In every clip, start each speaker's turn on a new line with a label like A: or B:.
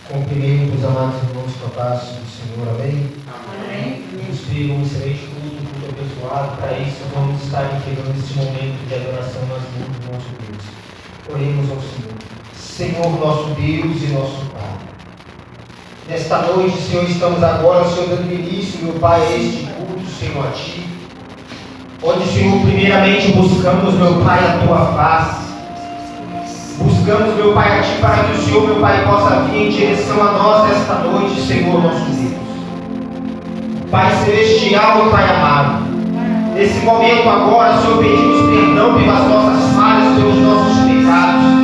A: Cumprimento os amados irmãos com a paz do Senhor, amém?
B: Amém.
A: Vamos ter um excelente culto abençoado. Para isso, vamos estar entregando esse momento de adoração nas mãos do nosso Deus. Oremos ao Senhor. Senhor, nosso Deus e nosso Pai. Nesta noite, Senhor, estamos agora, Senhor, dando início, meu Pai, a este culto, Senhor, a Ti. Onde, Senhor, primeiramente buscamos, meu Pai, a Tua face. Buscamos, meu Pai, a Ti para que o Senhor, meu Pai, possa vir em direção a nós nesta noite, Senhor, nosso Deus. Pai celestial e Pai amado, nesse momento agora, Senhor, pedimos perdão pelas nossas falhas, pelos nossos pecados.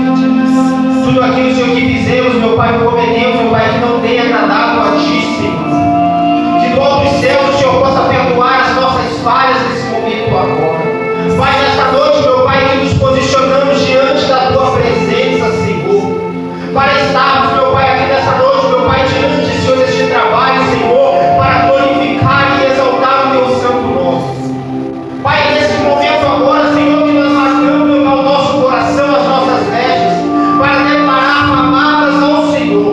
A: Tudo aquilo, Senhor, que fizemos, meu Pai, cometemos, meu Pai, que não tenha agradado a Ti, Senhor. Que do alto dos céus o Senhor possa perdoar as nossas falhas nesse momento agora. Pai, nesta noite, meu Pai, que nos posicionamos diante da Tua presença, Senhor, para estarmos, meu Pai, aqui nessa noite, meu Pai, diante, Senhor, deste trabalho, Senhor, para glorificar e exaltar o Teu santo nome. Pai, nesse momento agora, Senhor, que nós rasgamos, meu Pai, o nosso coração, as nossas vestes, para declarar palavras ao Senhor.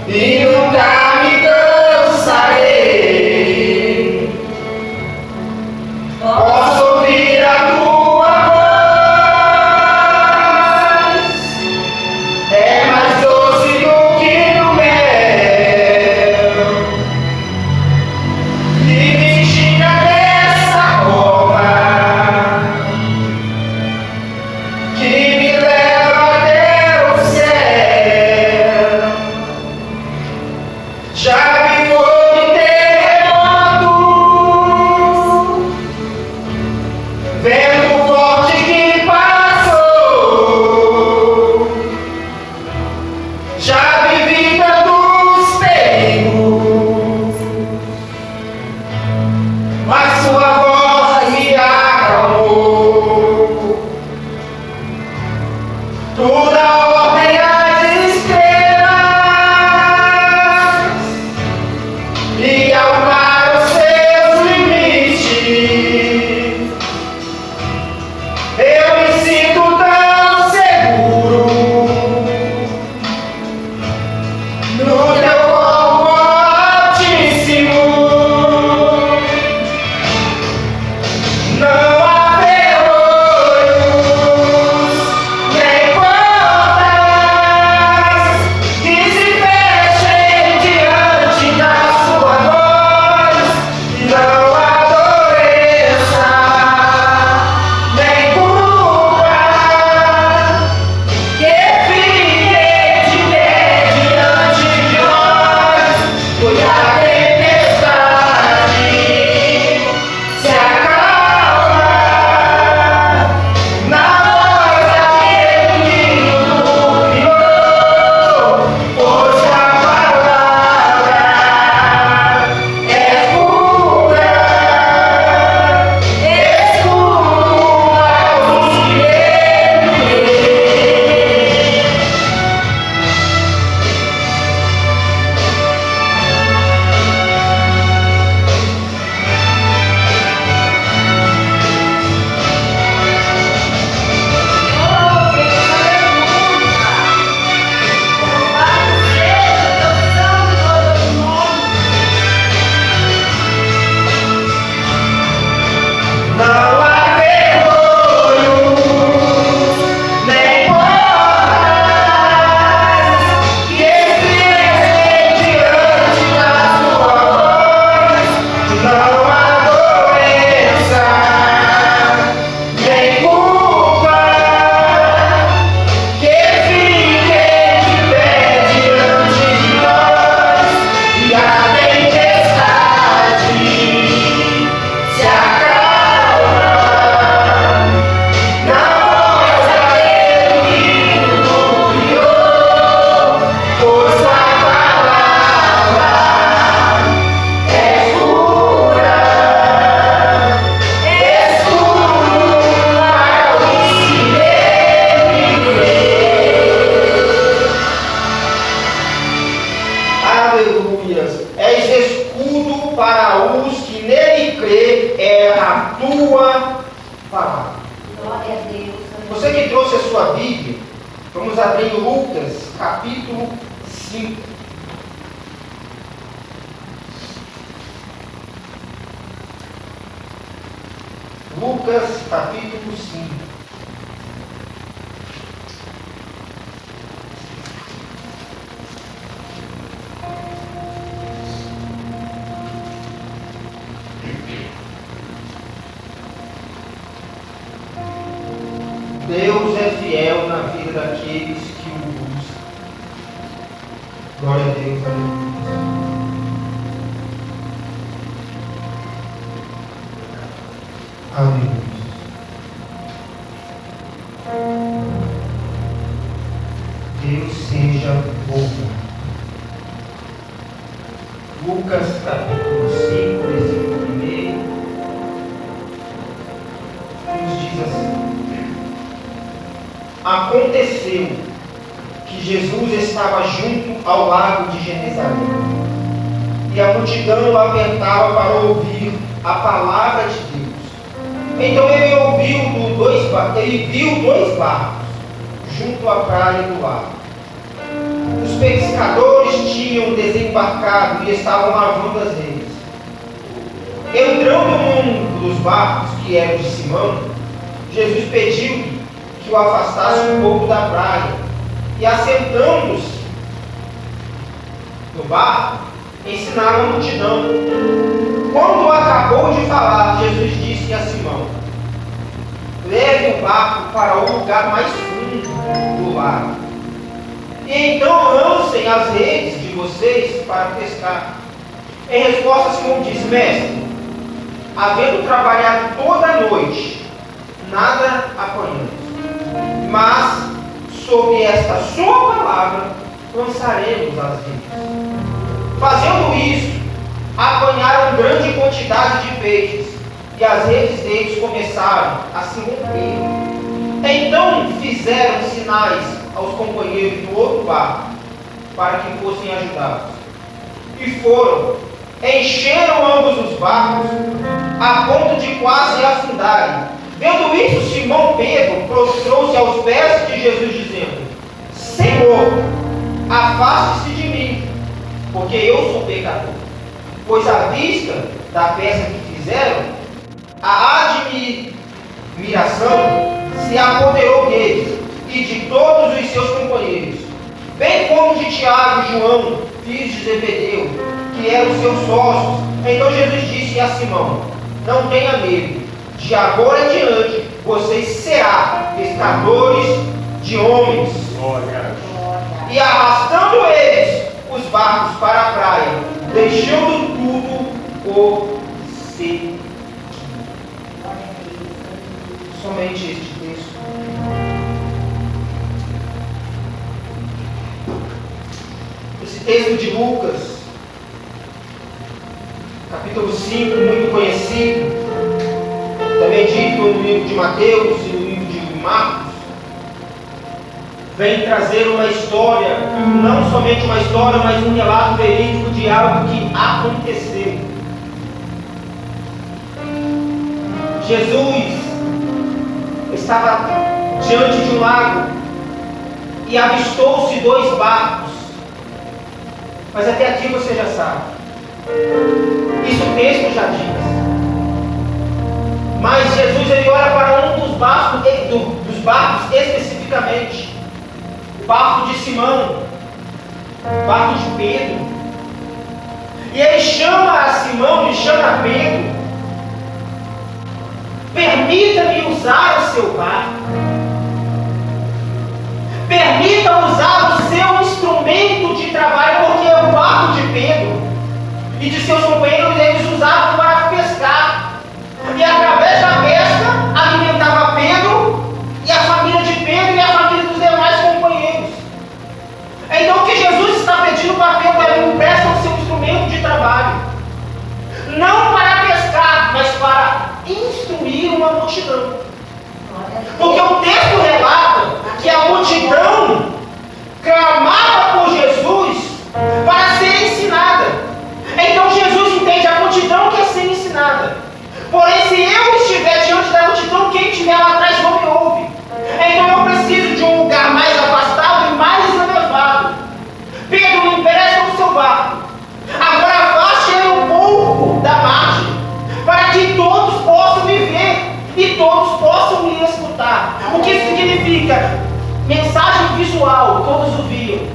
A: e nunca me cansarei. Posso ouvir a tua voz, é mais doce do que o mel, e me tira dessa cova que me leva até o céu. Já vi fogo e terremotos, vento forte que passou. Já vivi tantos perigos, mas sua voz me acalmou. Toda ordem às estrelas e ao mar os seus limites. Eu me sinto tão seguro no teu corpo altíssimo. Não há ferrolhos nem portas que se fechem diante da sua voz. Não há doença nem culpa que fique de pé diante de nós. Pois a tempestade se acalma na voz daquele que tudo criou. Pois a palavra é pura, escuta os que não há ferrolhos nem portas que esfriem diante da sua voz. Não há doença nem culpa que fiquem de pé diante de nós. E a tempestade se acalma na voz daquele que tudo criou. Pois sua palavra é pura, escuta os que nele crê. Aleluias! És escudo para os que nele crê, é a tua palavra.
B: Glória a Deus.
A: Você que trouxe a sua Bíblia, vamos abrir Lucas, capítulo 5. Lucas, capítulo 5. Deus é fiel na vida daqueles que o buscam. Glória a Deus, aleluia. Aleluia. Deus seja louvado. Lucas capítulo 5, versículo 1, nos diz assim: Aconteceu que Jesus estava junto ao lago de Genezaré, e a multidão o apertava para ouvir a palavra de Deus. Então ele viu dois barcos junto à praia do lago. Os pescadores tinham embarcado e estavam lavando as redes. Entrando num dos barcos, que era o de Simão, Jesus pediu-lhe que o afastasse um pouco da praia. E assentando-se no barco, ensinaram a multidão. Quando acabou de falar, Jesus disse a Simão: leve o barco para o lugar mais fundo do lago, e então lancem as redes de vocês para pescar. Em resposta, Simão disse: mestre, havendo trabalhado toda a noite, nada apanhamos, mas sob esta sua palavra lançaremos as redes. Fazendo isso, apanharam grande quantidade de peixes, e as redes deles começaram a se romper. Então fizeram sinais aos companheiros do outro barco, para que fossem ajudados. E foram, encheram ambos os barcos, a ponto de quase afundarem. Vendo isso, Simão Pedro prostrou-se aos pés de Jesus, dizendo: Senhor, afaste-se de mim, porque eu sou pecador. Pois à vista da peça que fizeram, a admiração se apoderou deles e de todos os seus companheiros, bem como de Tiago e João, filhos de Zebedeu, que eram seus sócios. Então Jesus disse a Simão: não tenha medo, de agora em diante vocês serão pescadores de homens. E arrastando eles os barcos para a praia, deixando tudo, o seguiram. Somente este texto. Esse texto de Lucas, capítulo 5, muito conhecido, também dito no livro de Mateus e no livro de Marcos, vem trazer uma história, não somente uma história, mas um relato verídico de algo que aconteceu. Jesus estava diante de um lago e avistou-se 2 barcos. Mas até aqui você já sabe. Isso o texto já diz. Mas Jesus ele olha para um dos barcos especificamente. O barco de Simão. O barco de Pedro. E ele chama a Simão e chama a Pedro. Permita-me usar o seu barco. Permita usar o seu instrumento de trabalho, porque o barco de Pedro e de seus companheiros eles usavam para pescar. E através da pesca alimentava Pedro e a família de Pedro e a família dos demais companheiros. Então o que Jesus está pedindo para Pedro é: empresta o seu instrumento de trabalho. Não para pescar, mas para instruir uma multidão. Porque o texto relata que a multidão clamava por Jesus para ser ensinada. Então Jesus entende a multidão quer ser ensinada. Porém, se eu estiver diante da multidão, quem estiver lá atrás não me ouve. Então eu preciso de um lugar mais afastado e mais elevado. Pedro, me empresta o seu barco. Agora afaste ele um pouco da margem, para que todos possam me ver e todos possam me escutar. O que significa? Mensagem visual, todos ouviam.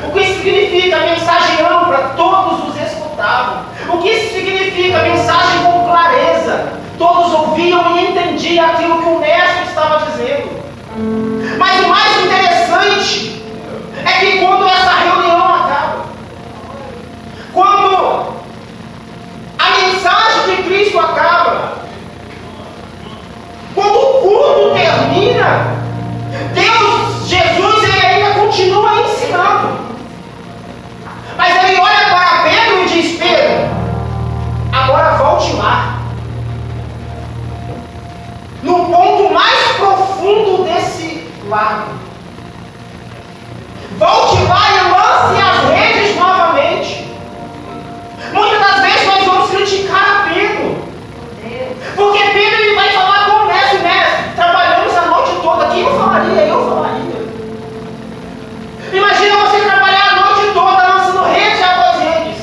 A: O que significa? Mensagem ampla, todos os escutavam. O que significa? Mensagem com clareza, todos ouviam e entendiam aquilo que o mestre estava dizendo. Mas o mais interessante é que quando essa reunião acaba, quando a mensagem de Cristo acaba, quando o culto termina, Jesus ele ainda continua ensinando. Mas ele olha para Pedro e diz: Pedro, agora volte lá. No ponto mais profundo desse lago. Volte lá e lance as redes novamente. Muitas das vezes nós vamos criticar a Pedro. Porque Pedro ele vai falar com o mestre: trabalhamos a noite toda. Quem eu falaria? Eu falaria. Imagina você trabalhar a noite toda lançando rede após redes.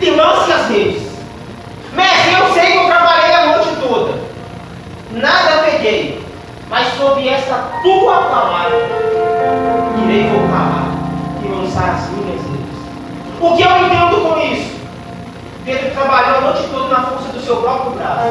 A: e lance as redes. Mestre, eu sei que eu trabalhei a noite toda, nada peguei, mas sob esta tua palavra, irei voltar e lançar as minhas redes. O que eu entendo com isso? Pedro trabalhou a noite toda na força do seu próprio braço.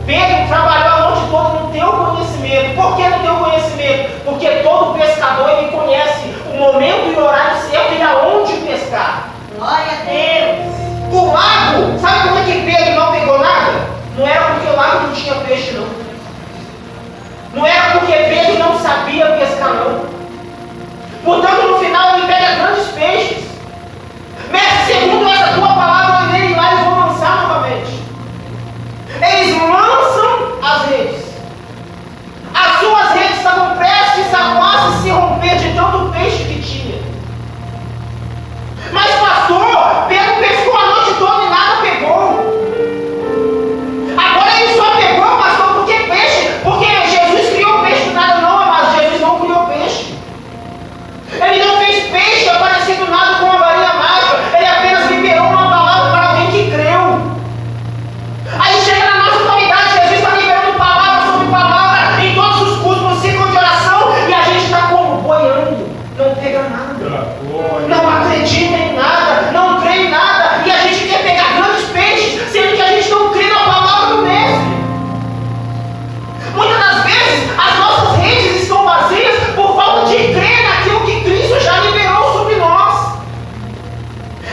A: Pedro trabalhou a noite toda no teu conhecimento. Por que no teu conhecimento? Porque todo pescador ele conhece o momento e o horário certo e aonde pescar.
B: Glória a Deus.
A: O lago, sabe por que Pedro não pegou nada? Não era porque o lago não tinha peixe, não. Não era porque Pedro não sabia pescar, não. Portanto, no final ele pega grandes peixes. Mestre, segundo essa tua palavra, eu irei lá e vou lançar novamente. Eles lançam as redes. As suas redes estavam prestes a quase se romper de tanto peixe que tinha. Mas pastor, Pedro pescou a noite toda e nada pegou. Agora ele só pegou, pastor, por que peixe? Porque Jesus criou peixe do nada, não, mas Jesus não criou peixe. Ele não fez peixe aparecendo nada com uma varinha mágica. Ele apenas liberou uma palavra para alguém que creu. Aí chega na nossa atualidade, Jesus está liberando palavra sobre palavra em todos os cultos, no ciclo de oração, e a gente está como? Boiando. Não pega nada. Não acredita em nada. Não crê em nada. E a gente quer pegar grandes peixes, sendo que a gente não crê na palavra do Mestre. Muitas das vezes, as nossas redes estão vazias por falta de crer naquilo que Cristo já liberou sobre nós.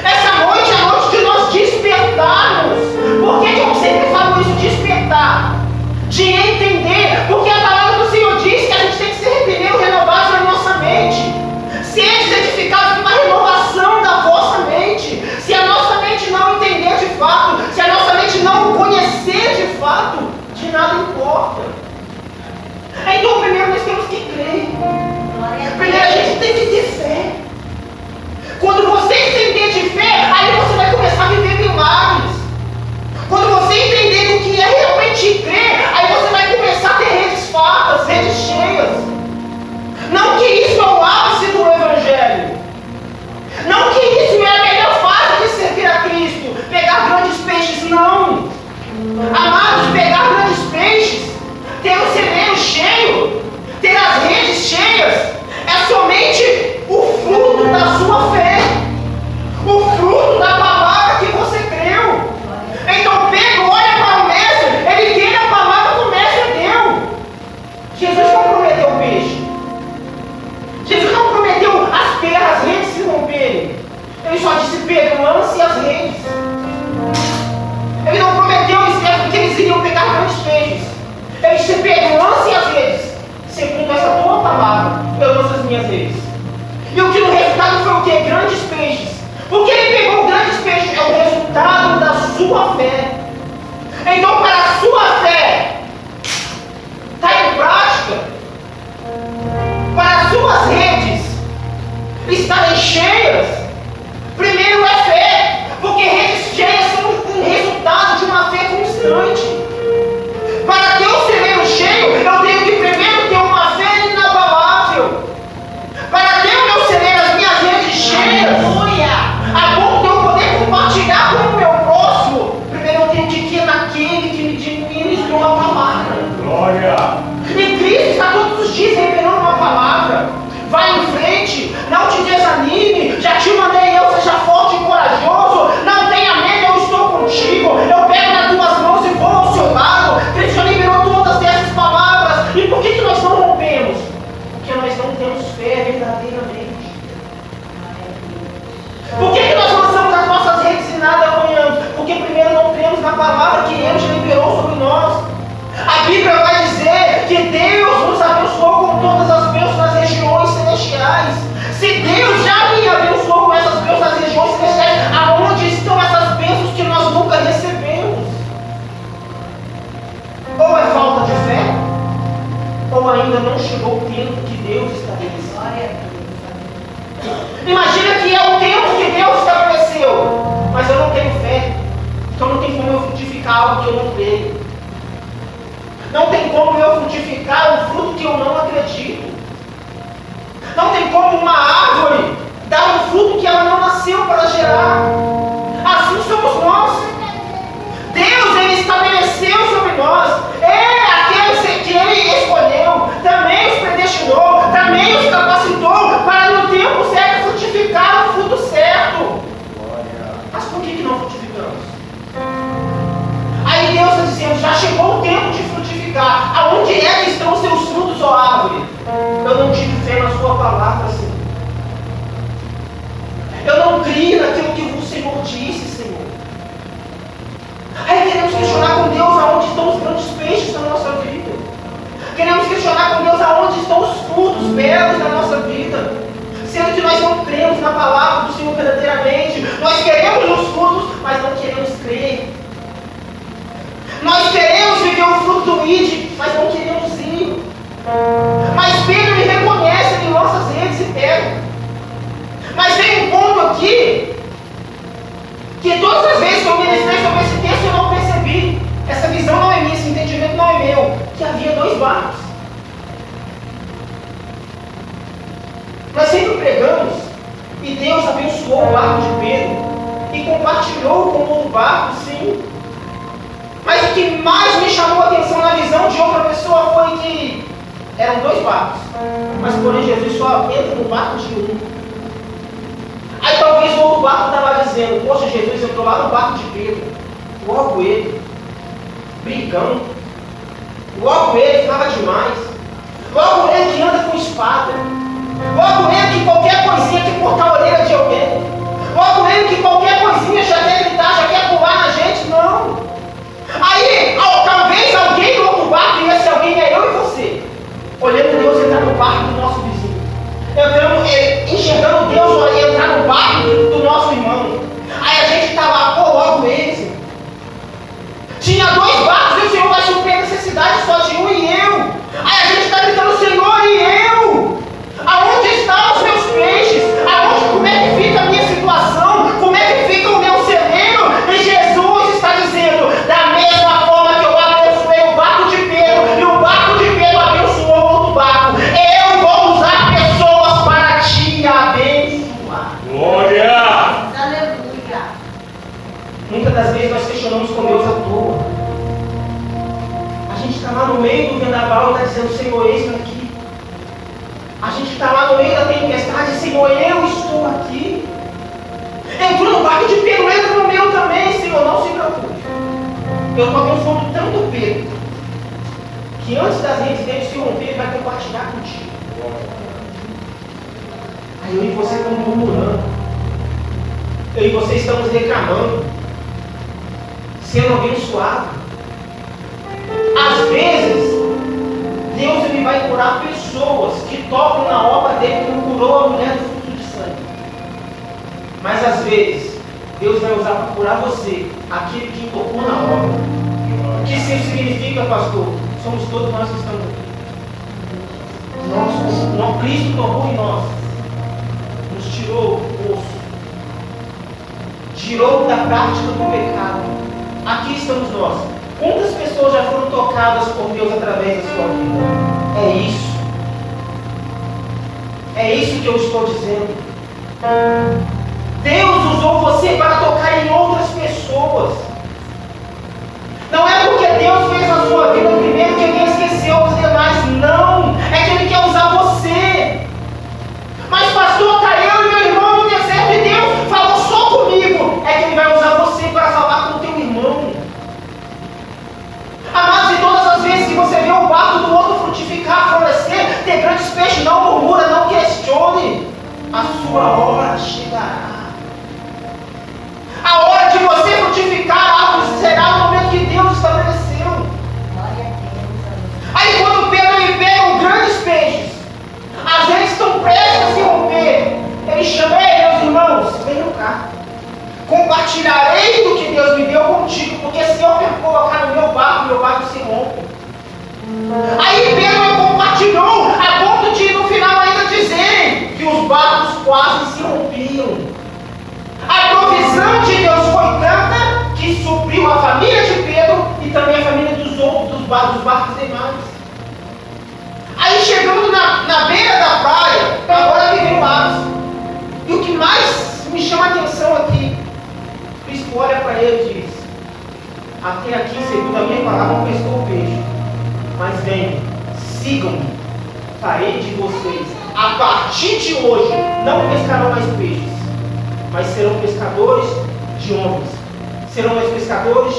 A: Essa noite é a noite de nós despertarmos. Por que eu sempre falo isso? Despertar. De entender. Porque a palavra do Senhor diz que a gente tem que ser primeiro renovados na nossa mente. Seres edificados numa renovação da vossa mente. Se a nossa mente não entender de fato, se a nossa mente não conhecer de fato, de nada importa. Então primeiro nós temos que crer. Primeiro a gente tem que ter fé. Quando você entender de fé, aí você vai começar a viver milagres. Quando você entender o que é realmente crer, aí você vai começar a ter redes fartas, redes cheias. Não que isso é o ápice do Evangelho. Não que isso é a melhor fase de servir a Cristo. Pegar grandes peixes, não. Amados, pegar grandes peixes, ter o celeiro cheio, ter as redes cheias, é somente o fruto da sua fé. O fruto da palavra que você creu. Então Pedro olha para o Mestre, ele tem a palavra que o Mestre deu. Jesus não prometeu o peixe. Jesus não prometeu as redes se romperem. Ele só disse, Pedro, lance as redes. Ele não prometeu que eles iriam pegar grandes peixes. Ele disse, Pedro, lance as redes. Segundo essa tua palavra, eu lanço as minhas redes. E o que no resultado foi o quê? Grandes peixes. Porque ele pegou grandes peixes, é o resultado da sua fé. Então, para a sua fé estar em prática, para as suas redes estarem cheias, primeiro é fé, porque redes cheias são um resultado de uma fé constante. Para ter o celeiro cheio, eu tenho que primeiro ter uma fé inabalável. Para ter o meu celeiro, as minhas redes cheias, a ponto de eu poder compartilhar com o meu próximo, primeiro eu tenho que ir naquele que me ministrou a palavra.
C: Glória!
A: E Cristo está todos os dias revelando uma palavra. Vai em frente, não te desanime, já te mandei eu, seja forte e corajoso, não tenha medo, eu estou contigo, eu pego nas tuas mãos e vou ao seu lado. Cristo já liberou todas essas palavras. E por que nós não rompemos? Porque nós não temos fé verdadeiramente. Por que nós lançamos as nossas redes e nada apanhamos? Porque primeiro não cremos na palavra que Ele já liberou sobre nós. A Bíblia vai dizer que Deus nos abençoou com todas as bênçãos nas regiões celestiais. Se Deus já me abençoou com essas bênçãos nas regiões celestiais, aonde estão essas bênçãos que nós nunca recebemos? Ou é falta de fé, ou ainda não chegou o tempo que Deus estabeleceu. Imagina que é o tempo que Deus estabeleceu, mas eu não tenho fé, então não tem como eu frutificar algo que eu não creio. Não tem como eu frutificar um fruto que eu não acredito. Não tem como uma árvore dar um fruto que ela não nasceu para gerar. frutificar. Aonde é que estão os seus frutos, ó árvore? Eu não tive fé na sua palavra, Senhor. Eu não criei naquilo que o Senhor disse, Senhor. Aí queremos questionar com Deus aonde estão os grandes peixes na nossa vida. Queremos questionar com Deus aonde estão os frutos belos na nossa vida. Sendo que nós não cremos na palavra do Senhor verdadeiramente. Nós queremos os frutos, mas não queremos crer. Nós queremos viver o fruto do ID, mas não queremos ir. Mas Pedro me reconhece, ele lança as redes e pega. Mas tem um ponto aqui, que todas as vezes que eu ministrei sobre esse texto eu não percebi. Essa visão não é minha, esse entendimento não é meu. Que havia 2 barcos. Nós sempre pregamos, e Deus abençoou o barco de Pedro, e compartilhou com o outro barco, sim. Mas o que mais me chamou a atenção na visão de outra pessoa foi que eram 2 barcos, mas porém Jesus só entra no barco de um. Aí talvez o outro barco estava dizendo, poxa, Jesus entrou lá no barco de Pedro, logo ele, brigando, logo ele fala demais, logo ele que anda com espada, logo ele que qualquer coisinha quer cortar a orelha de alguém, logo ele que qualquer coisinha já quer gritar, já quer pular na gente. Não. Aí, talvez alguém no outro barco, e esse alguém é eu e você, olhando Deus entrar no barco do nosso vizinho, enxergando Deus entrar no barco do nosso irmão. Aí a gente está lá, pô, logo esse. Tinha 2 barcos e o Senhor vai suprir a necessidade só de um e eu. Aí a gente está gritando, Senhor, e eu? Aonde estão os meus peixes? Como é que fica a minha situação? Como é que fica o meu celeiro? E Jesus está dizendo, da mesma forma que eu abençoei o barco de Pedro, e o barco de Pedro abençoou o outro barco, eu vou usar pessoas para te abençoar.
C: Glória!
B: Aleluia.
A: Muitas das vezes nós questionamos com Deus à toa. A gente está lá no meio do vendaval e está dizendo, Senhor, eis-me aqui. A gente está lá no meio da tempestade, Senhor, eu estou aqui. Entrou no barco de Pedro, entra no meu também, Senhor, não se preocupe. Eu estou abençoando tanto Pedro, que antes das redes dele se romper, ele vai compartilhar contigo. Aí eu e você estamos murmurando. Eu e você estamos reclamando, sendo abençoado. Às vezes, Deus ele vai curar pessoas que tocam na obra dele, como curou a mulher do fluxo de sangue. Mas às vezes, Deus vai usar para curar você, aquele que tocou na obra. O que isso significa, pastor? Somos todos nós que estamos aqui. Cristo tocou em nós, nos tirou do poço, tirou da prática do pecado. Aqui estamos nós. Quantas pessoas já foram tocadas por Deus através da sua vida? É isso. É isso que eu estou dizendo. Deus usou você para tocar em outras pessoas. Não é porque Deus fez a sua vida primeiro que Ele esqueceu os demais. Não. É que Ele quer usar você. Mas pastor, está eu e meu irmão no deserto e Deus falou só comigo. É que Ele vai usar você para falar com o teu irmão. Amados, e todas as vezes que você vê o barco do outro frutificar, florescer, ter grandes peixes, não murmura, não questione. A sua hora chegará. A hora de você frutificar algo será no momento que Deus estabeleceu. Aí quando Pedro ele pega os grandes peixes, às vezes estão prestes a se romper, ele chama, meus irmãos, venham cá. Compartilharei do que Deus me deu contigo, porque se eu me colocar no meu barco se rompe. Aí Pedro compartilhou, a ponto de no final ainda dizerem que os barcos quase se rompiam. A provisão de Deus foi tanta que supriu a família de Pedro e também a família dos outros, dos barcos demais. Aí chegando na beira da praia, agora que vem o Atos. E o que mais me chama a atenção aqui, Cristo olha para ele e diz: até aqui, segundo a minha palavra, não pescou o peixe. Mas venham, sigam-me, farei de vocês, a partir de hoje, não pescarão mais peixes, mas serão pescadores de homens. Serão mais pescadores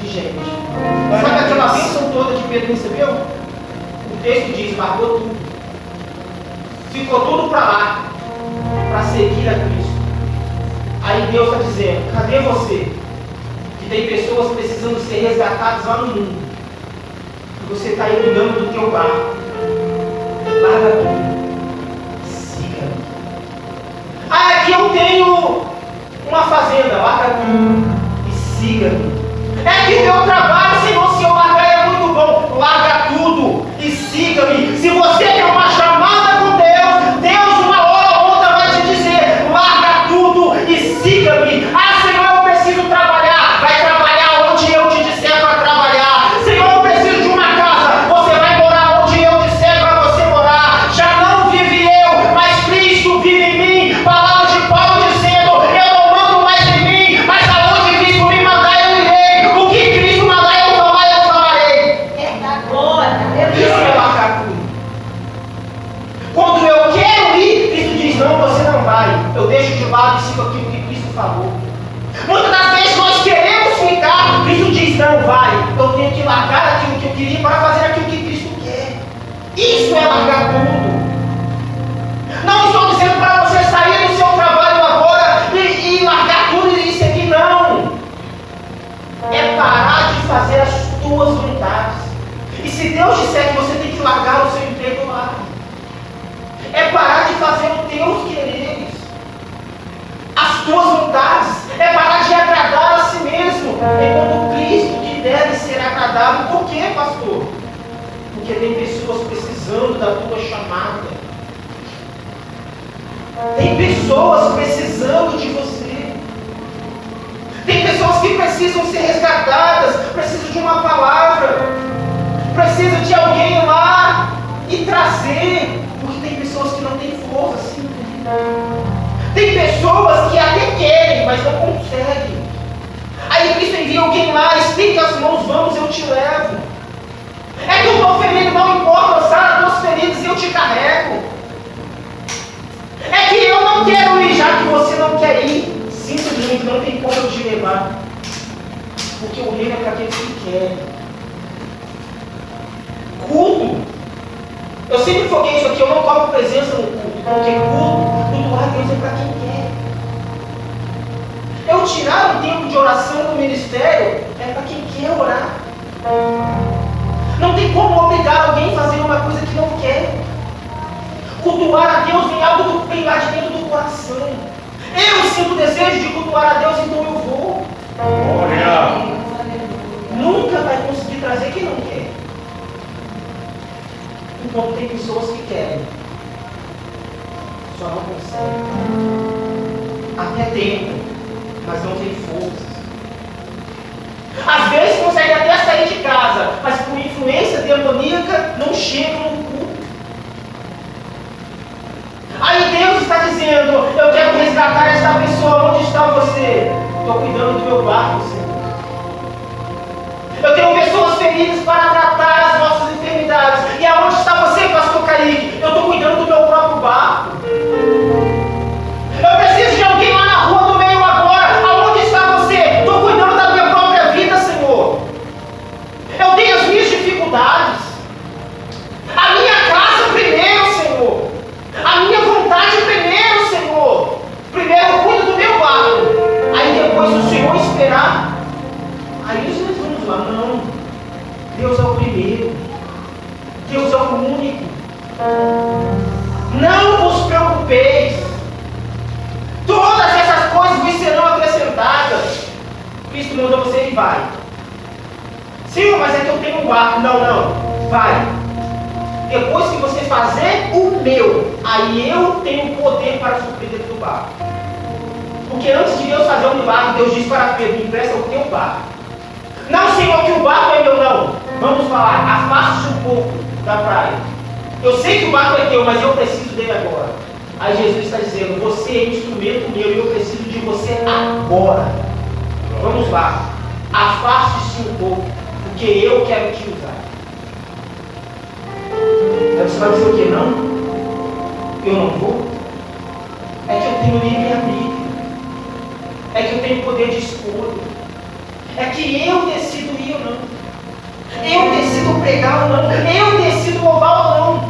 A: de gente. Sabe aquela bênção toda que Pedro recebeu? O texto diz, largou tudo. Ficou tudo para lá, para seguir a Cristo. Aí Deus está dizendo, cadê você? Que tem pessoas precisando ser resgatadas lá no mundo. E você está aí cuidando do teu barco. Larga tudo. Siga-me. Ah, aqui eu tenho uma fazenda. Larga tudo e siga-me. É que o meu trabalho, Senhor, se eu largar é muito bom. Larga tudo e siga-me. Se você tem uma chamada com Deus, Deus uma hora ou outra vai te dizer, larga tudo e siga-me. Ah, Senhor, eu preciso trabalhar. Vai trabalhar onde eu te disser para trabalhar. Senhor, eu preciso de uma casa. Você vai morar onde eu disser para você morar. Já não vive eu, mas Cristo vive em mim. Palavra de Paulo dizendo, eu não mando mais em mim, mas aonde Cristo me mandar eu irei. O que Cristo mandar eu falarei. Isso é largar tudo. Quando eu quero ir, Cristo diz, não, você não vai. Eu deixo de lado e sigo aquilo que Cristo falou. Muitas das vezes nós queremos ficar, Cristo diz, não vai. Eu tenho que largar aquilo que eu queria para fazer aquilo que Cristo quer. Isso é largar tudo. Não estou dizendo para você sair do seu trabalho agora e largar tudo e seguir, não. É parar de fazer as tuas vontades. E se Deus disser que você tem que largar o seu emprego, larga. É parar de fazer os teus quereres, as tuas vontades. É parar de agradar a si mesmo, enquanto Cristo que deve ser agradado. Por quê, pastor? Porque tem pessoas precisando da tua chamada. Tem pessoas precisando de você. Tem pessoas que precisam ser resgatadas, precisam de uma palavra, precisam de alguém lá e trazer. Porque tem pessoas que não têm força, sim. Tem pessoas que até querem, mas não conseguem. Aí Cristo envia alguém lá, estica as mãos, vamos, eu te levo. É que eu estou ferido, não importa, sara as tuas feridas e eu te carrego. É que eu não quero ir, já que você não quer ir. Simplesmente não tem como eu te levar. Porque o reino é para aqueles que querem. Culto. Eu sempre foquei isso aqui, eu não tomo presença no culto. Porque cultuar a Deus é para quem quer. Eu tirar um tempo de oração no ministério é para quem quer orar. Não tem como obrigar alguém a fazer uma coisa que não quer. Cultuar a Deus vem algo do bem lá de dentro do coração. Eu sinto o desejo de cultuar a Deus, então eu vou.
C: Glória.
A: Nunca vai conseguir trazer quem não quer. Enquanto tem pessoas que querem, só não conseguem. Até tempo, mas não tem forças. Às vezes consegue até sair de casa, mas por influência demoníaca não chega no culto. Aí Deus está dizendo, eu quero resgatar esta pessoa. Onde está você? Estou cuidando do meu barco, Senhor. Eu tenho pessoas feridas para tratar as nossas enfermidades. E aonde está você, pastor Kaique? Eu estou cuidando do meu próprio barco. Eu preciso de alguém lá na rua do meio agora. Aonde está você? Estou cuidando da minha própria vida, Senhor. Eu tenho as minhas dificuldades. A minha casa primeiro, Senhor. A minha vontade primeiro, Senhor. Primeiro eu cuido do meu barco. Aí depois o Senhor esperar. Aí nós vamos lá. Não. Deus é o primeiro. Deus é o único. Não vos preocupeis. Todas essas coisas vos serão acrescentadas. Cristo manda você e vai. Senhor, mas é que eu tenho um barco. Não. Vai. Depois que você fazer o meu, aí eu tenho o poder para suprir dentro do barco. Porque antes de Deus fazer o milagre, Deus disse para Pedro, me empresta o teu barco. Não, Senhor, que o barco é meu, não. Vamos falar, afaste-se um pouco da praia. Eu sei que o barco é teu, mas eu preciso dele agora. Aí Jesus está dizendo, você é instrumento meu e eu preciso de você agora. Vamos lá, afaste-se um pouco, porque eu quero te usar. Aí você vai dizer o que? Não? Eu não vou? É que eu tenho livre-arbítrio. É que eu tenho poder de escolha. É que eu decido pregar ou não, eu decido louvar ou não.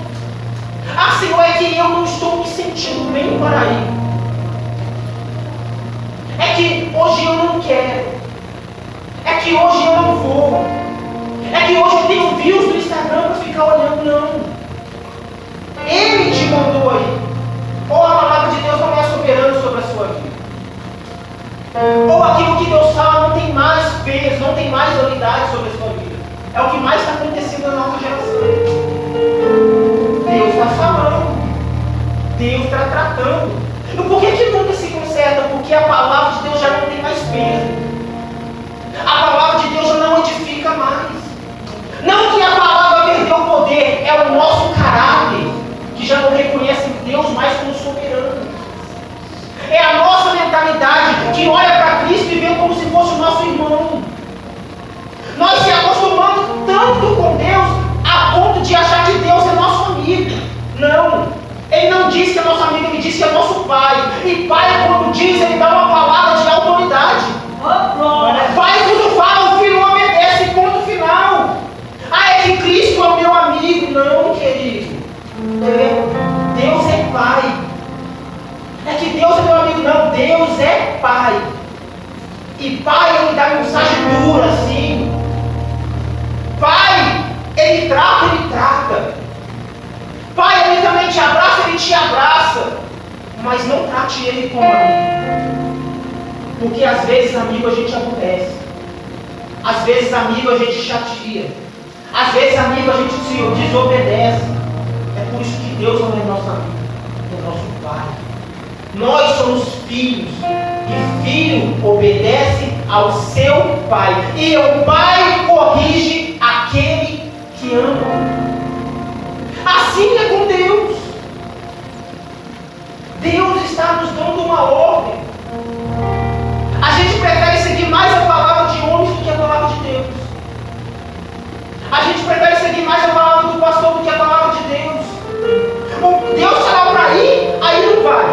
A: Ah, Senhor, é que eu não estou me sentindo bem para ir. É que hoje eu não quero. É que hoje eu não vou. É que hoje eu tenho views no Instagram para ficar olhando, não. Ele te mandou aí. Ou a palavra de Deus não é soberana sobre a sua vida. Ou aquilo que Deus fala não tem mais peso, não tem mais autoridade sobre a sua vida. É o que mais está acontecendo na nossa geração. Deus está falando. Deus está tratando. E por que nunca se conserta? Porque a palavra de Deus já não tem mais peso. A palavra de Deus já não edifica mais. Não que a palavra perdeu o poder, é o nosso caráter que já não reconhece Deus mais como soberano. É a nossa mentalidade que olha para Cristo e vê como se fosse o nosso irmão. Nós se acostumamos tanto com Deus a ponto de achar que Deus é nosso amigo. Não. Ele não diz que é nosso amigo, ele diz que é nosso pai. E pai, quando diz, ele dá uma palavra de autoridade. Pai, quando fala, o filho obedece, ponto final. Ah, é que Cristo é o meu amigo. Não, querido. Deus é pai. É que Deus é meu amigo. Não, Deus é pai. E pai, ele dá mensagem dura, assim. Pai, ele trata. Pai, ele também te abraça. Mas não trate ele como amigo. Porque às vezes, amigo, a gente aborrece. Às vezes, amigo, a gente chateia. Às vezes, amigo, a gente se desobedece. É por isso que Deus não é nosso amigo, é nosso pai. Nós somos filhos. E filho obedece ao seu pai. E o pai corrige aquele que ama. Assim é com Deus. Deus está nos dando uma ordem. A gente prefere seguir mais a palavra de homens do que a palavra de Deus. A gente prefere seguir mais a palavra do pastor do que a palavra de Deus. Deus fala para ir, aí não vai.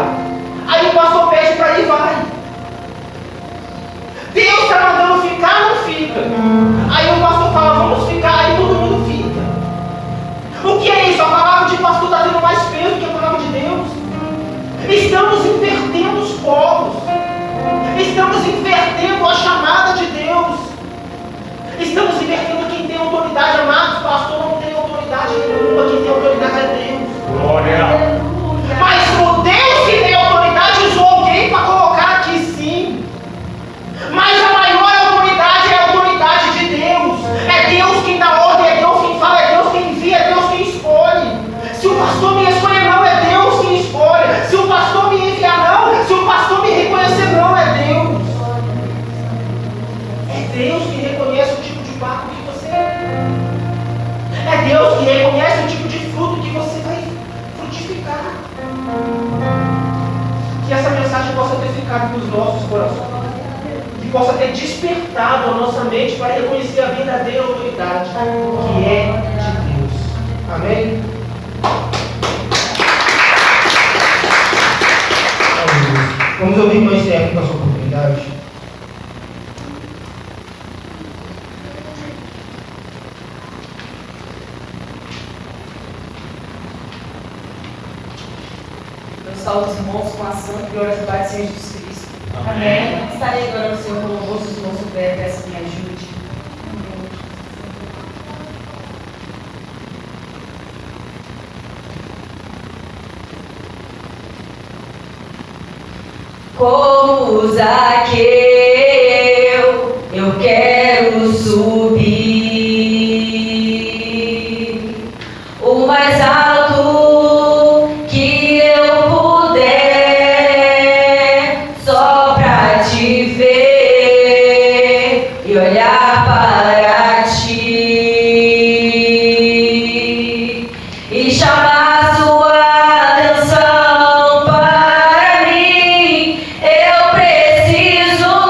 A: Aí o pastor pede para ir, vai. Deus está mandando ficar, não fica. Aí o pastor fala, vamos ficar, aí todo mundo fica. O que é isso? A palavra de pastor está tendo mais peso que a palavra de Deus. Estamos invertendo os polos. Estamos invertendo a chamada de Deus. Estamos invertendo quem tem autoridade. Amados, pastor não tem autoridade nenhuma. Quem tem autoridade é Deus.
C: Glória.
A: Mas o Deus que tem autoridade usou alguém para colocar aqui, sim. Mas a maior autoridade é a autoridade de Deus. É Deus quem dá ordem, é Deus quem fala, é Deus quem envia, é Deus quem escolhe. Se o pastor me escolher, não, é Deus quem escolhe. Se o pastor me enviar, não. Se o pastor me reconhecer, não, é Deus. É Deus que reconhece o tipo de barco que você é. É Deus que reconhece o tipo de fruto que você vai frutificar. Que essa mensagem possa ter ficado nos nossos corações. Que possa ter despertado a nossa mente para reconhecer a verdadeira autoridade que é de Deus. Amém? Vamos ouvir mais tempo com essa oportunidade.
D: Saúde os irmãos com a santa e glória do Senhor Jesus Cristo.
C: Amém.
D: Estarei agora no Senhor com o rosto dos irmãos do pé, peço que me ajude. Como Zaqueu, eu quero subir o mais alto que eu puder, só pra te ver e olhar para ti e chamar sua atenção para mim. Eu preciso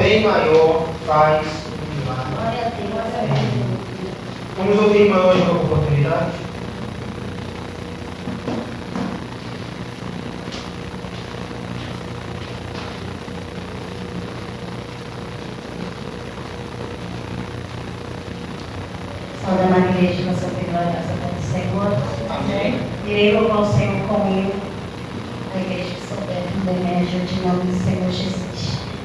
A: bem maior faz um milagre.
B: Glória a Deus.
A: Vamos ouvir irmã hoje com oportunidade?
C: Saudando a igreja com a sua gloriosa do Senhor.
A: Amém.
C: Irei louvar o Senhor comigo. A igreja que souber também me ajude em nome do Senhor Jesus.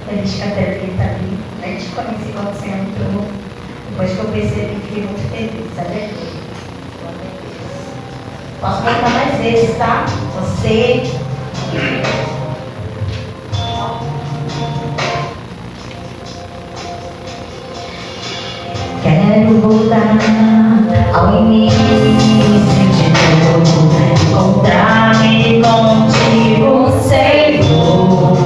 C: A gente canta que está ali. A gente conhece o Senhor muito novo. Depois que eu percebi, fiquei muito feliz. Aleluia. Glória a Deus. Posso cantar mais vezes, tá? Você. Quero voltar ao início de tudo, encontrar-me contigo, Senhor.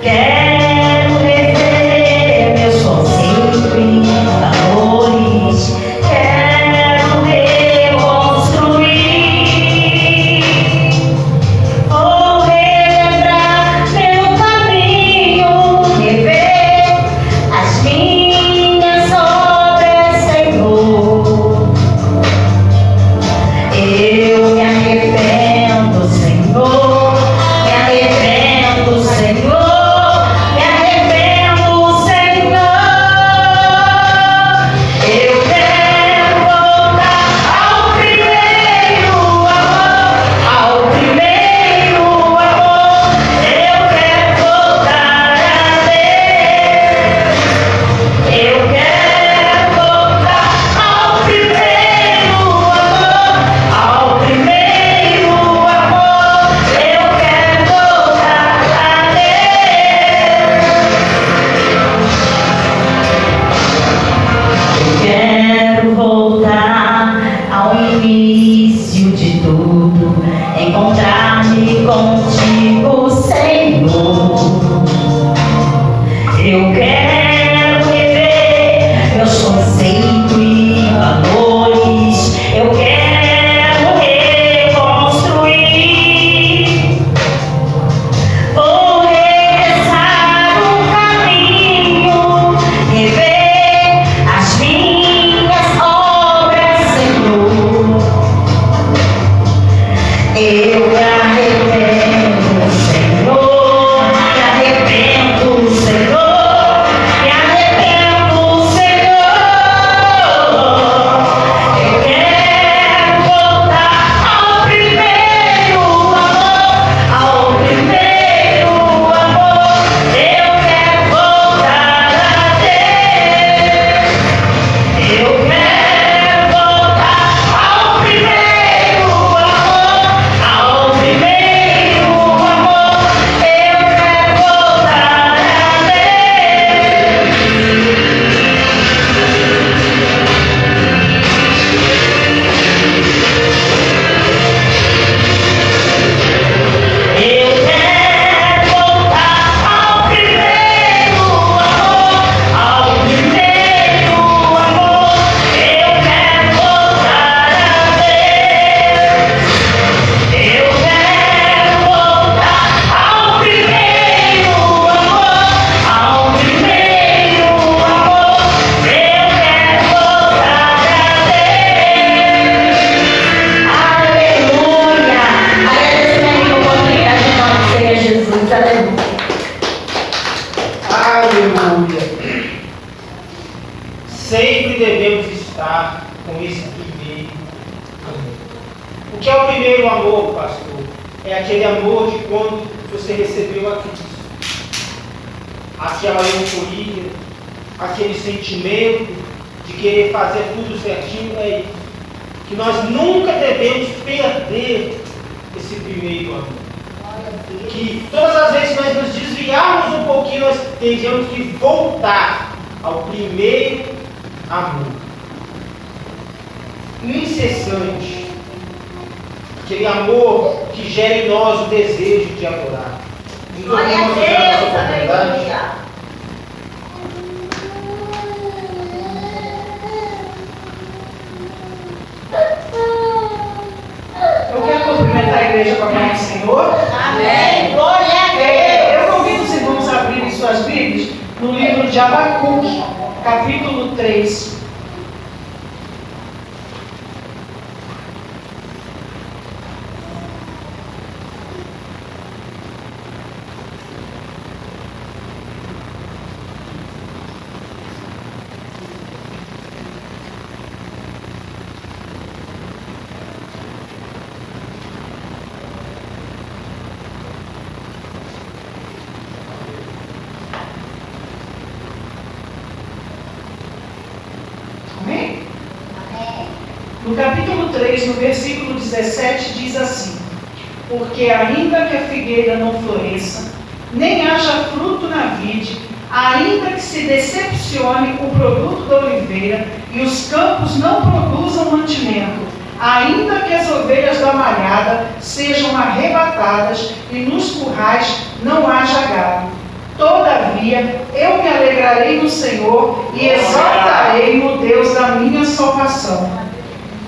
C: Quero rever meus conceitos e valores. Quero reconstruir. Vou relembrar meu caminho, rever as minhas obras, Senhor. Eu me arrependo, Senhor. Me arrependo, Senhor. Me arrependo, Senhor. Eu quero voltar ao primeiro amor, ao primeiro amor. Eu quero voltar a Deus. Eu quero voltar ao primeiro amor, ao primeiro amor. Eu quero voltar a Deus. Eu quero voltar ao início de tudo, encontrar-me contigo, Senhor. Eu quero rever meus conceitos e valores. Eu quero reconstruir. Vou regressar o caminho, rever as minhas obras, Senhor. Eu me arrependo, Senhor. Me arrependo, Senhor. Me arrependo, Senhor. Eu quero voltar ao primeiro amor, ao primeiro amor. Eu quero voltar a Deus. Eu quero voltar ao primeiro amor, ao primeiro amor. Eu quero voltar a Deus. Eu quero voltar ao primeiro amor, ao primeiro amor. Eu quero voltar a Deus. Eu quero voltar ao primeiro amor, ao primeiro amor. Eu quero voltar a Deus. Aleluia. Agradeço a minha oportunidade em nome do Senhor Jesus. Aleluia.
A: Aleluia. Sempre devemos estar com esse primeiro amor. O que é o primeiro amor, pastor? É aquele amor de quando você recebeu a Cristo. Aquela euforia, aquele sentimento de querer fazer tudo certinho, é isso. Que nós nunca devemos perder esse primeiro amor. Que todas as vezes que nós nos desviarmos um pouquinho, nós tenhamos que voltar ao primeiro amor. Incessante. Aquele amor que gera em nós o desejo de adorar. Nos
B: Glória a
A: ouvimos usar essa
B: Deus.
A: oportunidade.
B: Aleluia.
D: Eu quero cumprimentar a igreja com a paz do Senhor.
B: Amém. Glória a Deus.
D: Eu convido os irmãos a abrirem suas
E: suas Bíblias no livro de Abacuque, capítulo 3. Amém? No capítulo 3, no versículo 17, diz assim: porque ainda que a figueira não floresça, nem haja fruto na vide, ainda que se decepcione o produto da oliveira e os campos não produzam mantimento, ainda que as ovelhas da malhada sejam arrebatadas e nos currais não haja gado, todavia eu me alegrarei no Senhor e exaltarei no Deus da minha salvação.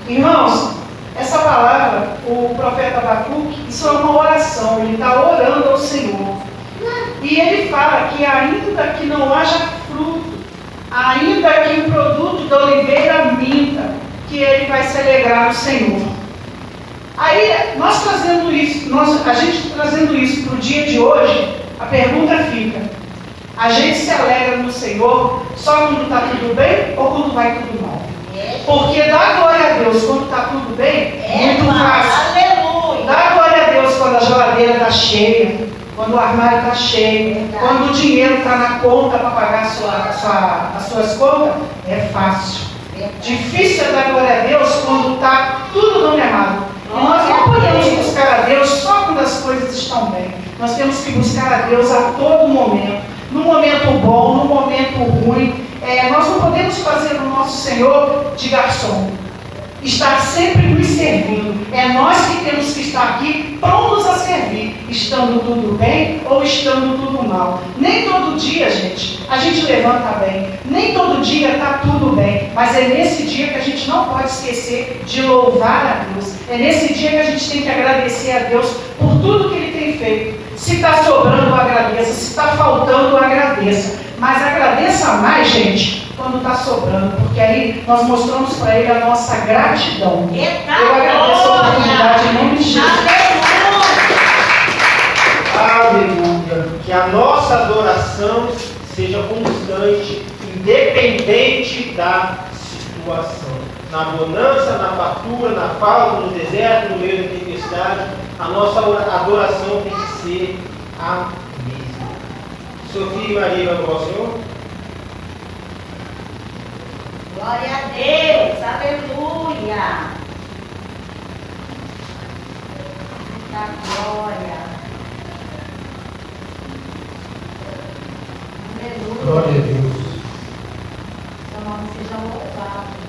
E: Irmãos, essa palavra, o profeta Abacuque, isso é uma oração, ele está orando ao Senhor. E ele fala que ainda que não haja fruto, ainda que o produto da oliveira minta, que ele vai se alegrar no Senhor. Aí, nós trazendo isso, a gente trazendo isso para o dia de hoje, a pergunta fica: a gente se alegra no Senhor só quando está tudo bem ou quando vai tudo mal? Porque dá glória a Deus quando está tudo bem, muito fácil.
B: Aleluia.
E: Dá glória a Deus quando a geladeira está cheia, quando o armário está cheio, quando o dinheiro está na conta para pagar as suas contas, é fácil. Difícil é dar glória a Deus quando está tudo dando errado. E nós não podemos buscar a Deus só quando as coisas estão bem. Nós temos que buscar a Deus a todo momento. No momento bom, no momento ruim. Nós não podemos fazer o nosso Senhor de garçom. Estar sempre nos servindo. É nós que temos que estar aqui prontos a servir, estando tudo bem ou estando tudo mal. Nem todo dia, gente, a gente levanta bem. Nem todo dia está tudo bem. Mas é nesse dia que a gente não pode esquecer de louvar a Deus. É nesse dia que a gente tem que agradecer a Deus por tudo que Ele tem feito. Se está sobrando, agradeça. Se está faltando, agradeça. Mas agradeça mais, gente, quando está sobrando, porque aí nós mostramos para Ele a nossa gratidão. Eu agradeço a oportunidade em nome de Jesus.
A: Aleluia. Que a nossa adoração seja constante, independente da situação. Na bonança, na fartura, na falta, no deserto, no meio da tempestade, a nossa adoração tem que ser a mesma. Sofia e Maria, vamos ao Senhor?
B: Glória a Deus. Aleluia. Da glória. Aleluia.
A: Glória a Deus.
B: Seu nome seja louvado.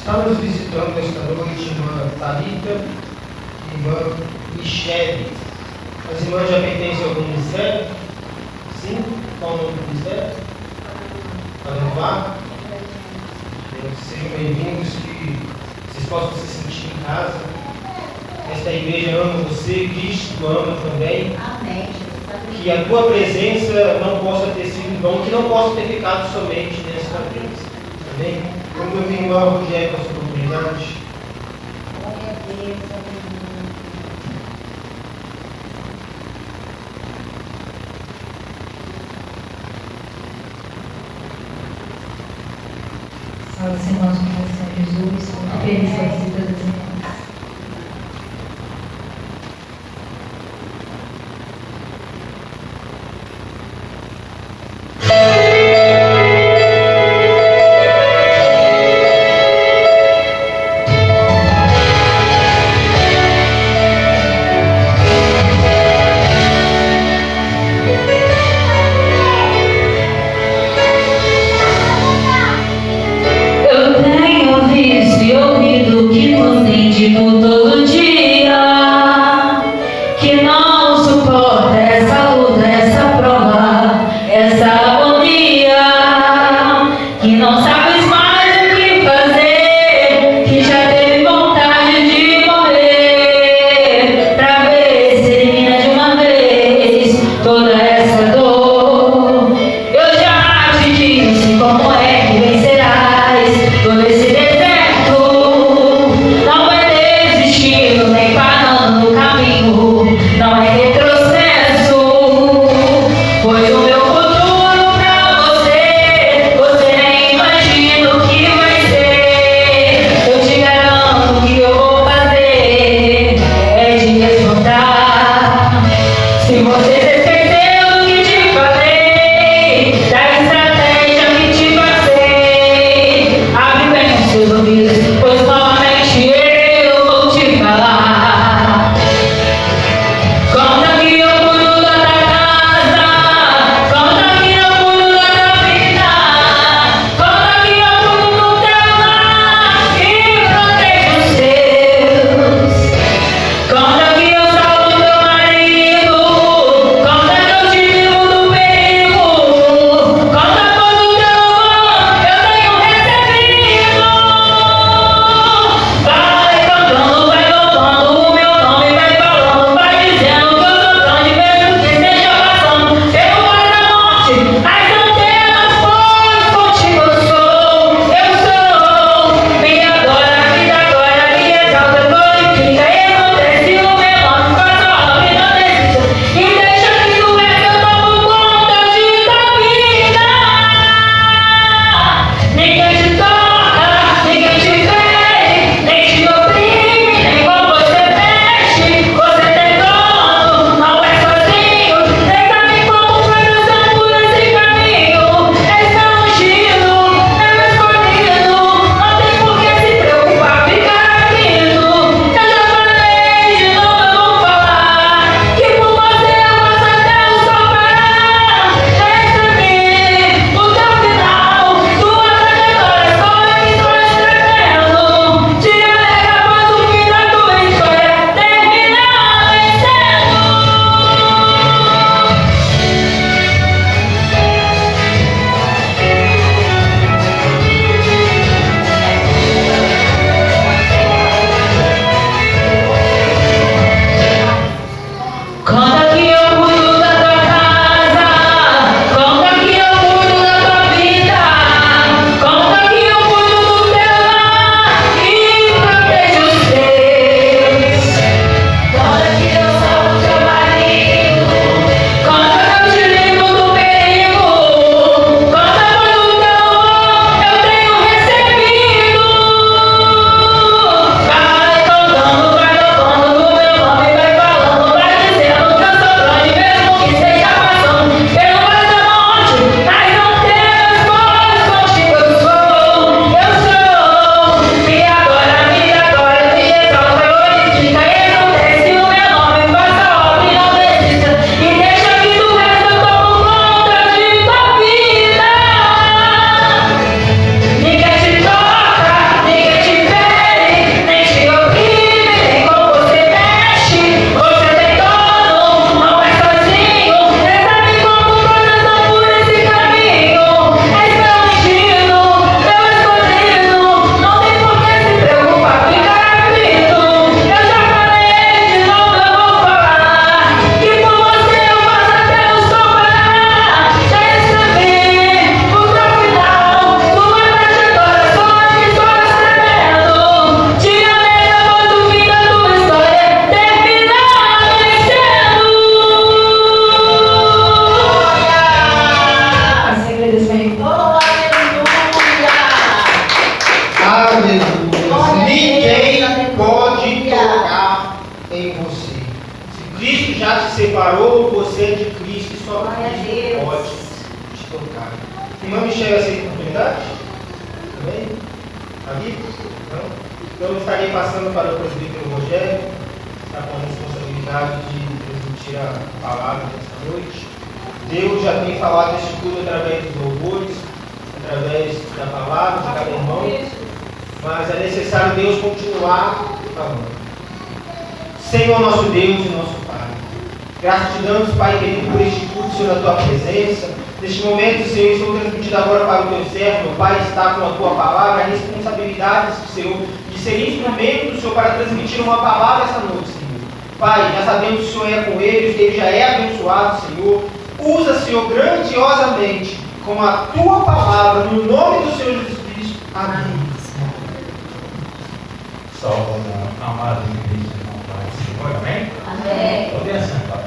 A: Está nos visitando esta noite irmã Thalita e irmã Michele. As irmãs já pertencem a algum ministério? Sim? Qual o nome do ministério? Anuvar? Sejam bem-vindos, que vocês possam se sentir em casa. Esta igreja ama você, Cristo ama também.
B: Amém.
A: Que a tua presença não possa ter sido em vão, que não possa ter ficado somente nesta vez. Amém? Como eu tenho uma Rogério com a sua oportunidade.
B: Glória a Deus, aleluia.
C: Salve, irmãos, com o Senhor Jesus, muito feliz com a visita das irmãs.
F: Eu tenho visto e ouvido que você
A: responsabilidade? Amém? Aqui? Não? Então eu estarei passando para o presbítero Rogério, que está com a responsabilidade de transmitir a palavra nesta noite. Deus já tem falado este culto através dos louvores, através da palavra de cada irmão, mas é necessário Deus continuar falando. Senhor nosso Deus e nosso Pai, graças te damos, Pai querido, por este culto, Senhor, da tua presença. Neste momento, Senhor, estou transmitindo agora para o teu servo, meu Pai, está com a tua palavra, a responsabilidade, Senhor, de ser instrumento, Senhor, para transmitir uma palavra essa noite, Senhor. Pai, já sabemos que o Senhor é com ele já é abençoado, Senhor. Usa, Senhor, grandiosamente com a tua palavra, no nome do Senhor Jesus Cristo. Amém.
F: Salve a amada igreja, irmão, Pai, Senhor, amém?
B: Amém.
F: Podem assentar.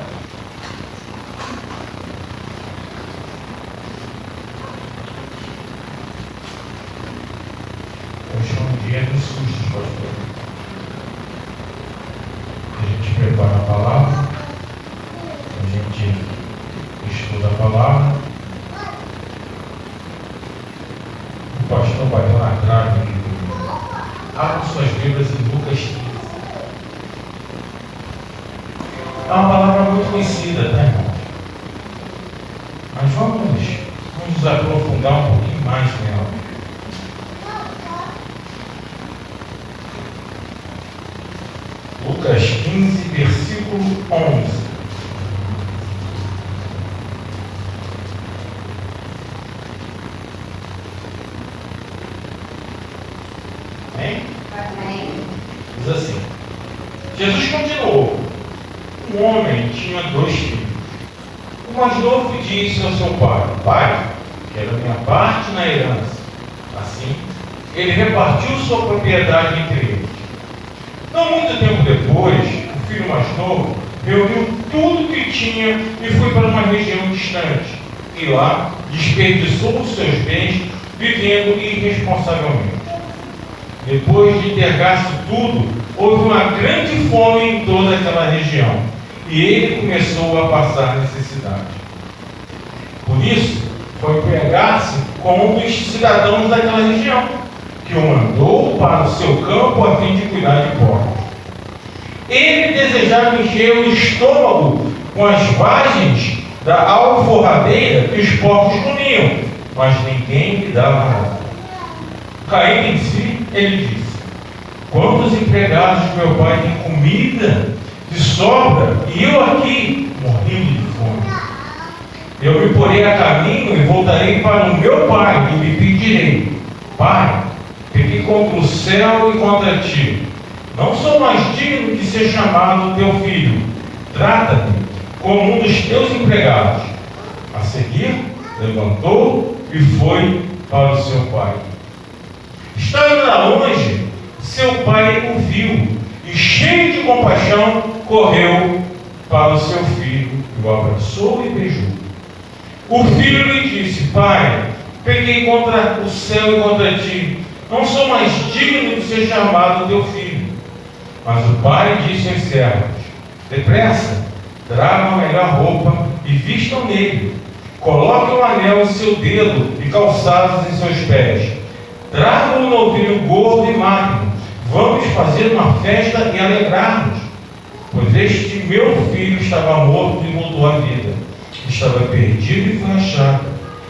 F: Hoje é um dia dos sustos, pastor. A gente prepara a palavra, a gente estuda a palavra. O pastor bateu na trave aqui comigo. Abra suas Bíblias em Lucas 15. É uma palavra muito conhecida, né, irmão? Mas vamos nos aprofundar um pouquinho mais nela. Lucas 15, versículo 11. Amém?
B: Amém.
F: Diz assim: Jesus continuou. Um homem tinha 2 filhos. O mais novo disse ao seu pai: Pai, quero minha parte na herança. Assim, ele repartiu sua propriedade entre eles. Não muito tempo depois, o filho mais novo reuniu tudo que tinha e foi para uma região distante. E lá desperdiçou os seus bens vivendo irresponsavelmente. Depois de ter gasto tudo, houve uma grande fome em toda aquela região. E ele começou a passar necessidade. Por isso, foi pegar-se com um dos cidadãos daquela região, que o mandou para o seu campo a fim de cuidar de porcos. Ele desejava encher o estômago com as vagens da alforradeira que os porcos comiam, mas ninguém lhe dava nada. Caindo em si, ele disse: quantos empregados meu pai tem comida de sobra e eu aqui morrendo de fome? Eu me porei a caminho e voltarei para o meu pai e lhe pedirei: Pai, pequei contra o céu e contra ti. Não sou mais digno de ser chamado teu filho. Trata-me como um dos teus empregados. A seguir, levantou e foi para o seu pai. Estando lá longe, seu pai o viu e, cheio de compaixão, correu para o seu filho e o abraçou e beijou. O filho lhe disse: Pai, pequei contra o céu e contra ti. Não sou mais digno de ser chamado teu filho. Mas o pai disse aos servos: depressa, tragam a melhor roupa e vistam nele. Coloquem um anel em seu dedo e calçados em seus pés. Tragam um novilho gordo e magro. Vamos fazer uma festa e alegrar-nos. Pois este meu filho estava morto e voltou à vida. Estava perdido e foi achado.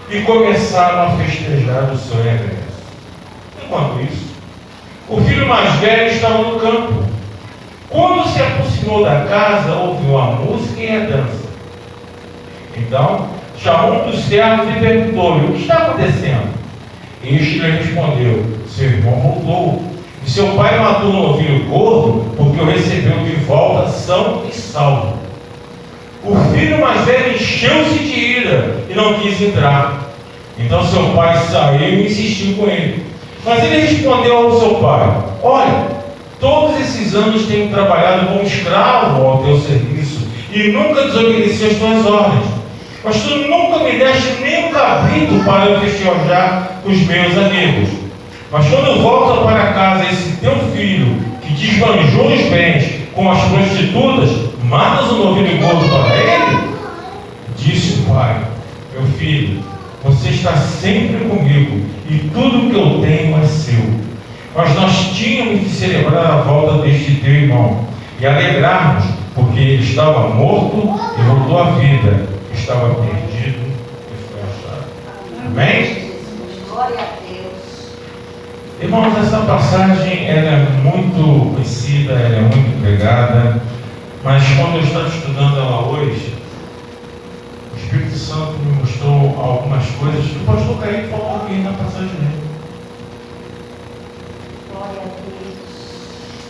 F: E começaram a festejar o seu regresso. Enquanto isso, o filho mais velho estava no campo. Quando se aproximou da casa, ouviu a música e a dança. Então, chamou um dos servos e perguntou-lhe: o que está acontecendo? Este lhe respondeu: seu irmão voltou, e seu pai matou um novilho gordo, porque o recebeu de volta são e salvo. O filho mais velho encheu-se de ira e não quis entrar. Então seu pai saiu e insistiu com ele. Mas ele respondeu ao seu pai: olha, todos esses anos tenho trabalhado como escravo ao teu serviço e nunca desobedeci às tuas ordens. Mas tu nunca me deste nem um cabrito para eu festejar com os meus amigos. Mas quando volta para casa esse teu filho, que desbanjou os bens com as prostitutas, matas um novilho gordo para ele? Disse o pai: meu filho, você está sempre comigo, e tudo que eu tenho é seu. Mas nós tínhamos de celebrar a volta deste teu irmão e alegrarmos, porque ele estava morto e voltou à vida, estava perdido e foi achado. Amém?
B: Glória a Deus.
F: Irmãos, essa passagem ela é muito conhecida, ela é muito pregada, mas quando eu estava estudando ela hoje, o Espírito Santo me mostrou algumas coisas que o pastor Caí falou aqui na passagem dele.
B: Glória a Deus.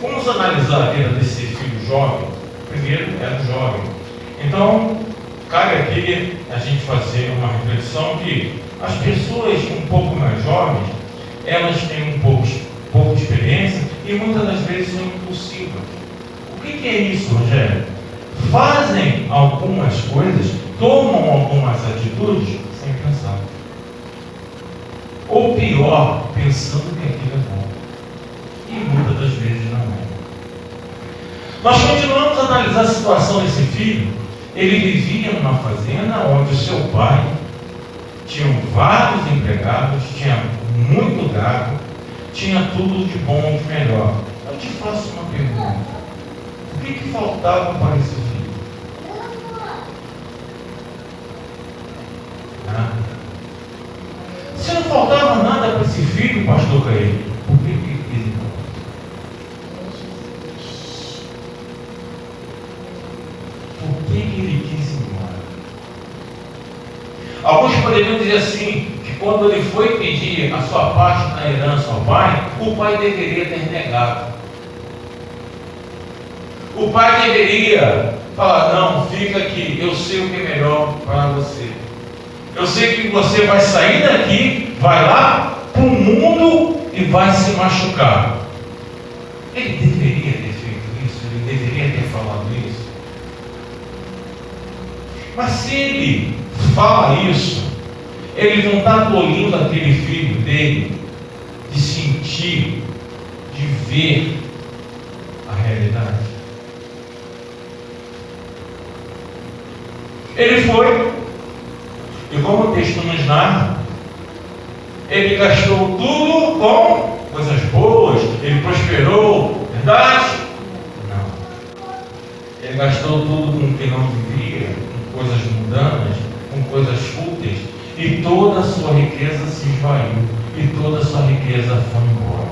F: Vamos analisar a vida desse filho jovem. Primeiro, era jovem. Então, cabe aqui a gente fazer uma reflexão que as pessoas um pouco mais jovens, elas têm um pouco de experiência e muitas das vezes são impulsivas. O que é isso, Rogério? Fazem algumas coisas, tomam algumas atitudes sem pensar. Ou pior, pensando que aquilo é bom. E muitas das vezes não é. Nós continuamos a analisar a situação desse filho. Ele vivia numa fazenda onde o seu pai tinha vários empregados, tinha muito gado, tinha tudo de bom e de melhor. Eu te faço uma pergunta: o que faltava para esse filho? Nada. Se não faltava nada para esse filho, pastor Caí, por que ele quis ir embora? Por que ele quis ir embora? Alguns poderiam dizer assim, que quando ele foi pedir a sua parte na herança ao pai, o pai deveria ter negado. O pai deveria falar: não, fica aqui, eu sei o que é melhor para você. Eu sei que você vai sair daqui, vai lá para o mundo e vai se machucar. Ele deveria ter feito isso, ele deveria ter falado isso. Mas se ele fala isso, ele não está tolhindo aquele filho dele de sentir, de ver a realidade. Ele foi, e como o texto nos narra, ele gastou tudo com coisas boas, ele prosperou, verdade? Não. Ele gastou tudo com o que não vivia, com coisas mundanas, com coisas fúteis, e toda a sua riqueza se esvaiu, e toda a sua riqueza foi embora.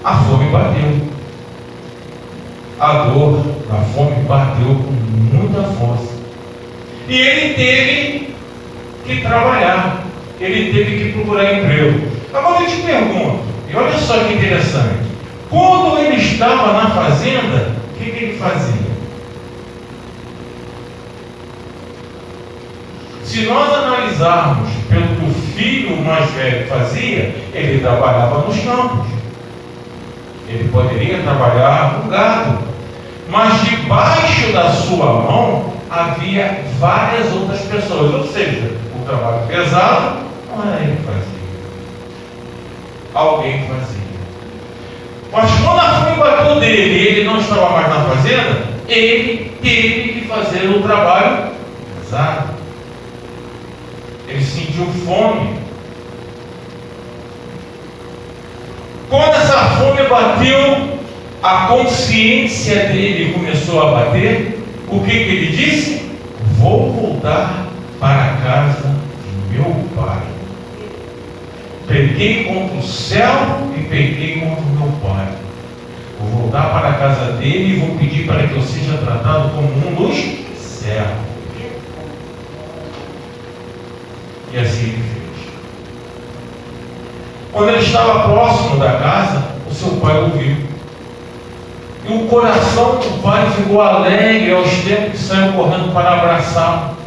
F: A fome bateu. A dor da fome bateu com muita força. E ele teve que trabalhar. Ele teve que procurar emprego. Agora eu te pergunto, e olha só que interessante. Quando ele estava na fazenda, o que ele fazia? Se nós analisarmos pelo que o filho mais velho fazia, ele trabalhava nos campos. Ele poderia trabalhar no gado. Mas debaixo da sua mão havia várias outras pessoas. Ou seja, o trabalho pesado não era ele que fazia. Alguém fazia. Mas quando a fome bateu dele e ele não estava mais na fazenda, ele teve que fazer o trabalho pesado. Ele sentiu fome. Quando essa fome bateu, a consciência dele começou a bater. O que ele disse? Vou voltar para a casa de meu pai. Pequei contra o céu e pequei contra o meu pai. Vou voltar para a casa dele e vou pedir para que eu seja tratado como um dos servos. E assim ele fez. Quando ele estava próximo da casa, o seu pai ouviu. E o coração do pai ficou alegre aos tempos que saiu correndo para abraçá-lo.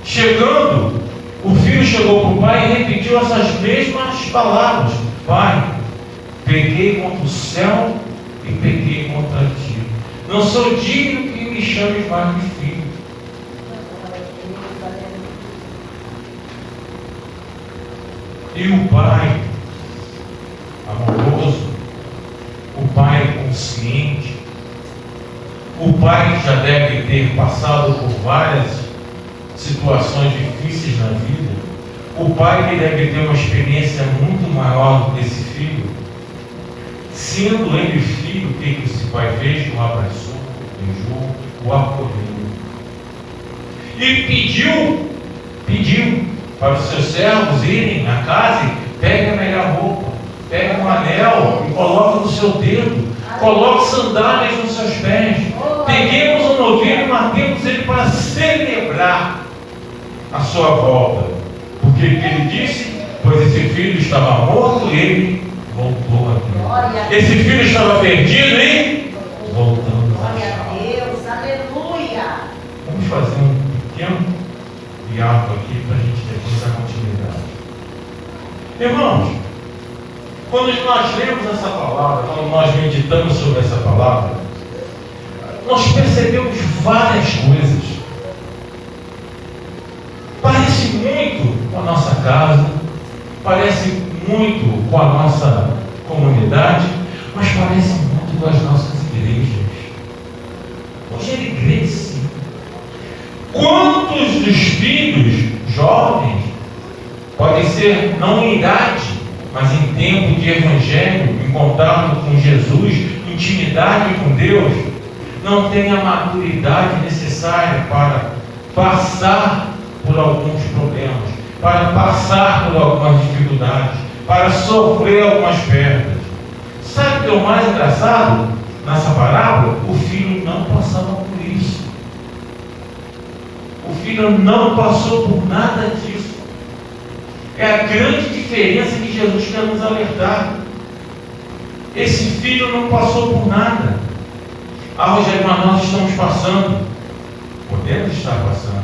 F: Chegando, o filho chegou para o pai e repetiu essas mesmas palavras: Pai, pequei contra o céu e pequei contra ti. Não sou digno que me chames mais de filho. E o pai amoroso, o pai consciente, o pai que já deve ter passado por várias situações difíceis na vida, o pai que deve ter uma experiência muito maior do que esse filho, sendo ele filho, o que esse pai fez? O abraçou, o beijou, o acolheu. E pediu para os seus servos irem na casa e peguem a melhor roupa, peguem um anel e coloquem no seu dedo, coloquem sandálias nos seus pés, peguemos um novilho e matemos ele para celebrar a sua volta. Porque ele disse, pois esse filho estava morto e ele voltou a Deus. Esse filho estava perdido e voltamos a
B: Glória
F: achar.
B: a Deus, aleluia.
F: Vamos fazer um pequeno hiato aqui para a gente depois dar continuidade. Irmãos, quando nós lemos essa palavra, quando nós meditamos sobre essa palavra, nós percebemos várias coisas. Parece muito com a nossa casa, parece muito com a nossa comunidade, mas parece muito com as nossas igrejas. Hoje é igreja, sim. Quantos dos filhos jovens podem ser não em idade, mas em tempo de evangelho, em contato com Jesus, intimidade com Deus, não têm a maturidade necessária para passar por alguns problemas, para passar por algumas dificuldades, para sofrer algumas perdas. Sabe o que é o mais engraçado nessa parábola? O filho não passava por isso. O filho não passou por nada disso. É a grande diferença que Jesus quer nos alertar. Esse filho não passou por nada. Rogério, mas nós estamos passando. Podemos estar passando.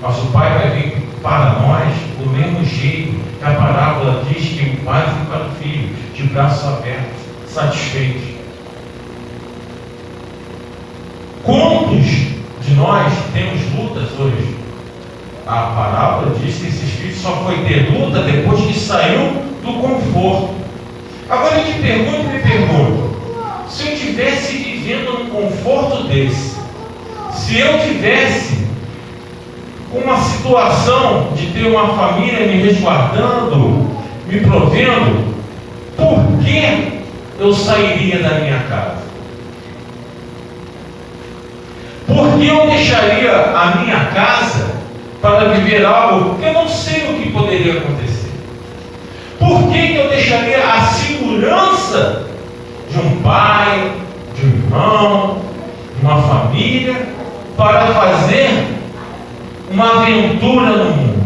F: Mas o Pai vai vir para nós do mesmo jeito que a parábola diz que o Pai vem para o Filho, de braços abertos, satisfeitos. Quantos de nós temos lutas hoje? A parábola diz que esses filhos só foi ter luta depois que saiu do conforto. Agora eu te pergunto, se eu estivesse vivendo num conforto desse, se eu tivesse uma situação de ter uma família me resguardando, me provendo, por que eu sairia da minha casa? Por que eu deixaria a minha casa para viver algo que eu não sei o que poderia acontecer? Por que eu deixaria a segurança de um pai, de um irmão, de uma família, para fazer uma aventura no mundo?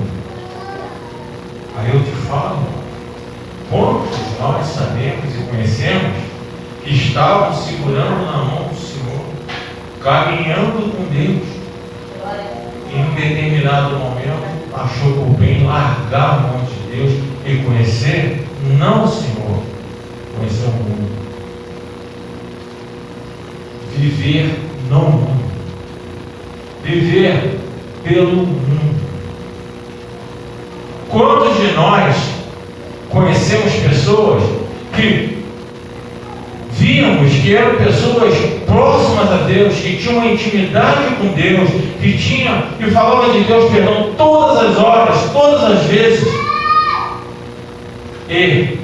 F: Aí eu te falo, quantos nós sabemos e conhecemos que estavam segurando na mão do Senhor, caminhando com Deus, e em determinado momento achou por bem largar a mão de Deus e conhecer não o Senhor, conhecer o mundo, viver no mundo, viver pelo mundo. Quantos de nós conhecemos pessoas que víamos que eram pessoas próximas a Deus, que tinham uma intimidade com Deus, que falavam de Deus, perdão, todas as horas, todas as vezes, e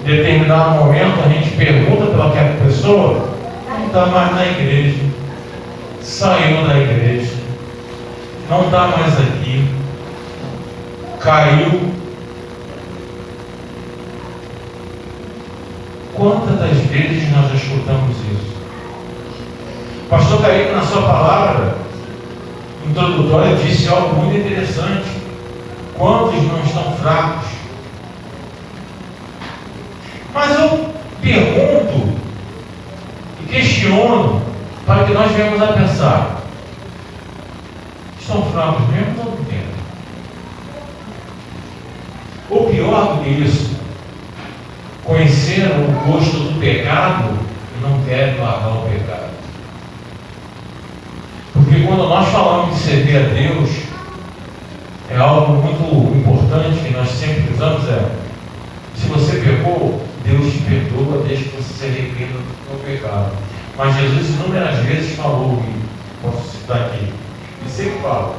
F: em determinado momento a gente pergunta para aquela pessoa, não está mais na igreja, saiu da igreja, não está mais aqui, caiu. Quantas das vezes nós escutamos isso? Pastor Caíno, na sua palavra introdutória, disse algo muito interessante. Quantos não estão fracos? Mas eu pergunto e questiono para que nós venhamos a pensar: estão fracos mesmo ou não querem? Ou pior do que isso, conheceram o gosto do pecado e não querem largar o pecado. Porque quando nós falamos de servir a Deus, é algo muito importante que nós sempre frisamos, se você pecou, Deus te perdoa desde que você se arrependa do pecado. Mas Jesus inúmeras vezes falou, e posso citar aqui, sempre falo,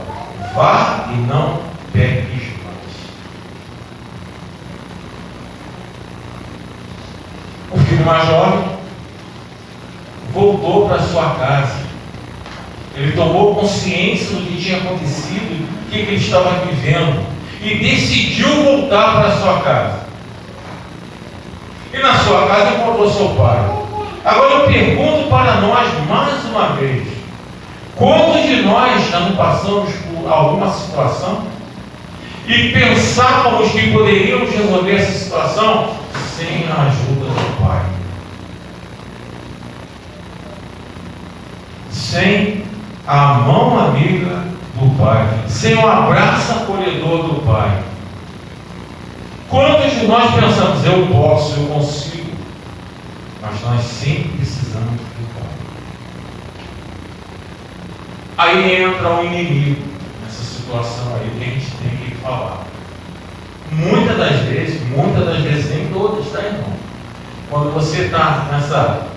F: vá e não peques mais. O filho mais jovem voltou para sua casa. Ele tomou consciência do que tinha acontecido, do que ele estava vivendo, e decidiu voltar para sua casa. E na sua casa encontrou seu pai. Agora eu pergunto para nós mais uma vez: quantos de nós já não passamos por alguma situação e pensávamos que poderíamos resolver essa situação sem a ajuda do pai? Sem a mão amiga do pai, sem o abraço acolhedor do pai. Quantos de nós pensamos, eu posso, eu consigo, mas nós sempre precisamos do pai. Aí entra o inimigo nessa situação aí que a gente tem que falar. Muitas das vezes, nem todas, tá, irmão? Quando você está nessa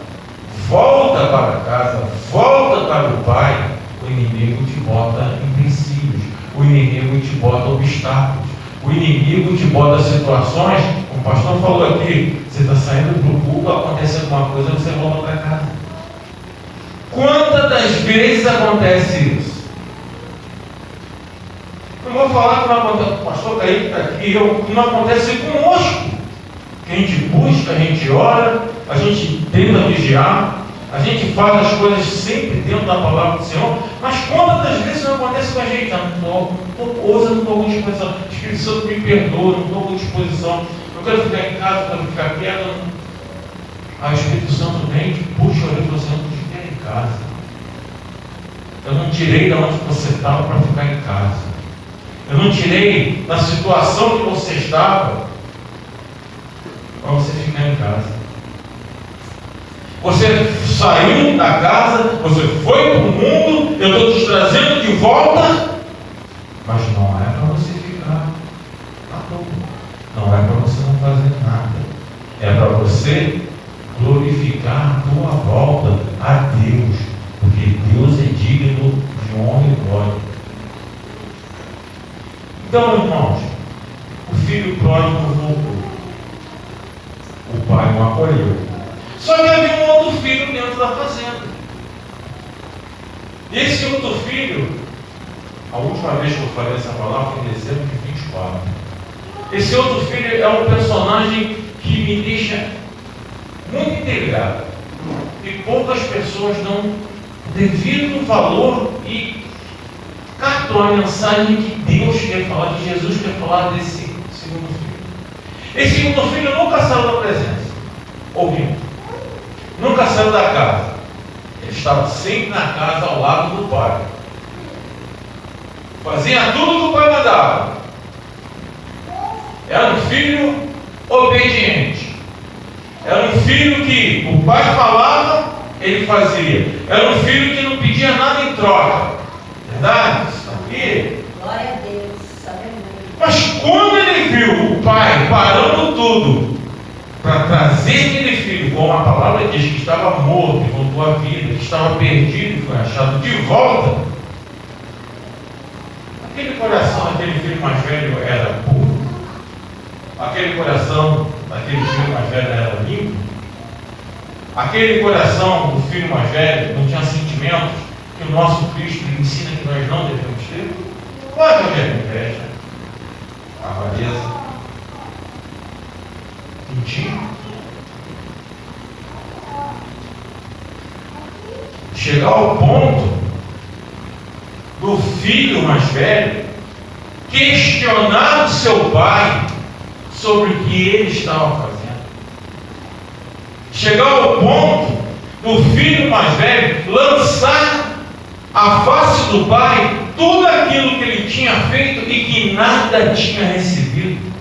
F: volta para casa, volta para o pai, o inimigo te bota empecilhos, o inimigo te bota obstáculos, o inimigo te bota situações, como o pastor falou aqui, você está saindo para o culto, acontece alguma coisa, você volta para casa. Quantas das vezes acontece isso? Eu vou falar que não acontece, o pastor Caíque está aqui, não acontece conosco. A gente busca, a gente ora, a gente tenta vigiar, a gente faz as coisas sempre dentro da palavra do Senhor, mas quantas das vezes não acontece com a gente? Não estou com disposição, o Espírito Santo me perdoa, não estou com disposição, eu quero ficar em casa, eu quero ficar quieto. Aí o Espírito Santo vem e puxa a orelha e fala assim: eu não te quero em casa. Eu não tirei de onde você estava para ficar em casa. Eu não tirei da situação que você estava para você ficar em casa. Você saiu da casa, você foi para o mundo, eu estou te trazendo de volta, mas não é para você ficar à toa. Não é para você não fazer nada. É para você glorificar a tua volta a Deus, porque Deus é digno de honra e glória. Então, irmãos, o filho pródigo voltou. O pai o acolheu. Só que havia um outro filho dentro da fazenda. Esse outro filho, a última vez que eu falei essa palavra foi em dezembro de 24. Esse outro filho é um personagem que me deixa muito intrigado. E poucas pessoas dão o devido valor e captam a mensagem que Deus quer falar, que Jesus quer falar desse segundo filho. Esse segundo filho nunca saiu da presença. Ouvindo. Nunca saiu da casa. Ele estava sempre na casa ao lado do pai. Fazia tudo que o pai mandava. Era um filho obediente. Era um filho que o pai falava, ele fazia. Era um filho que não pedia nada em troca. Verdade? Sabia?
B: Glória a Deus. Aleluia.
F: Mas quando ele viu o pai parando tudo para trazer aquele filho, como a palavra diz, que estava morto e voltou à vida, que estava perdido e foi achado de volta, aquele coração daquele filho mais velho era puro, aquele coração daquele filho mais velho era limpo, aquele coração do filho mais velho não tinha sentimentos que o nosso Cristo ensina que nós não devemos ter. Pode haver inveja, avareza, mentir. Chegar ao ponto do filho mais velho questionar o seu pai sobre o que ele estava fazendo. Chegar ao ponto do filho mais velho lançar à face do pai tudo aquilo que ele tinha feito e que nada tinha recebido.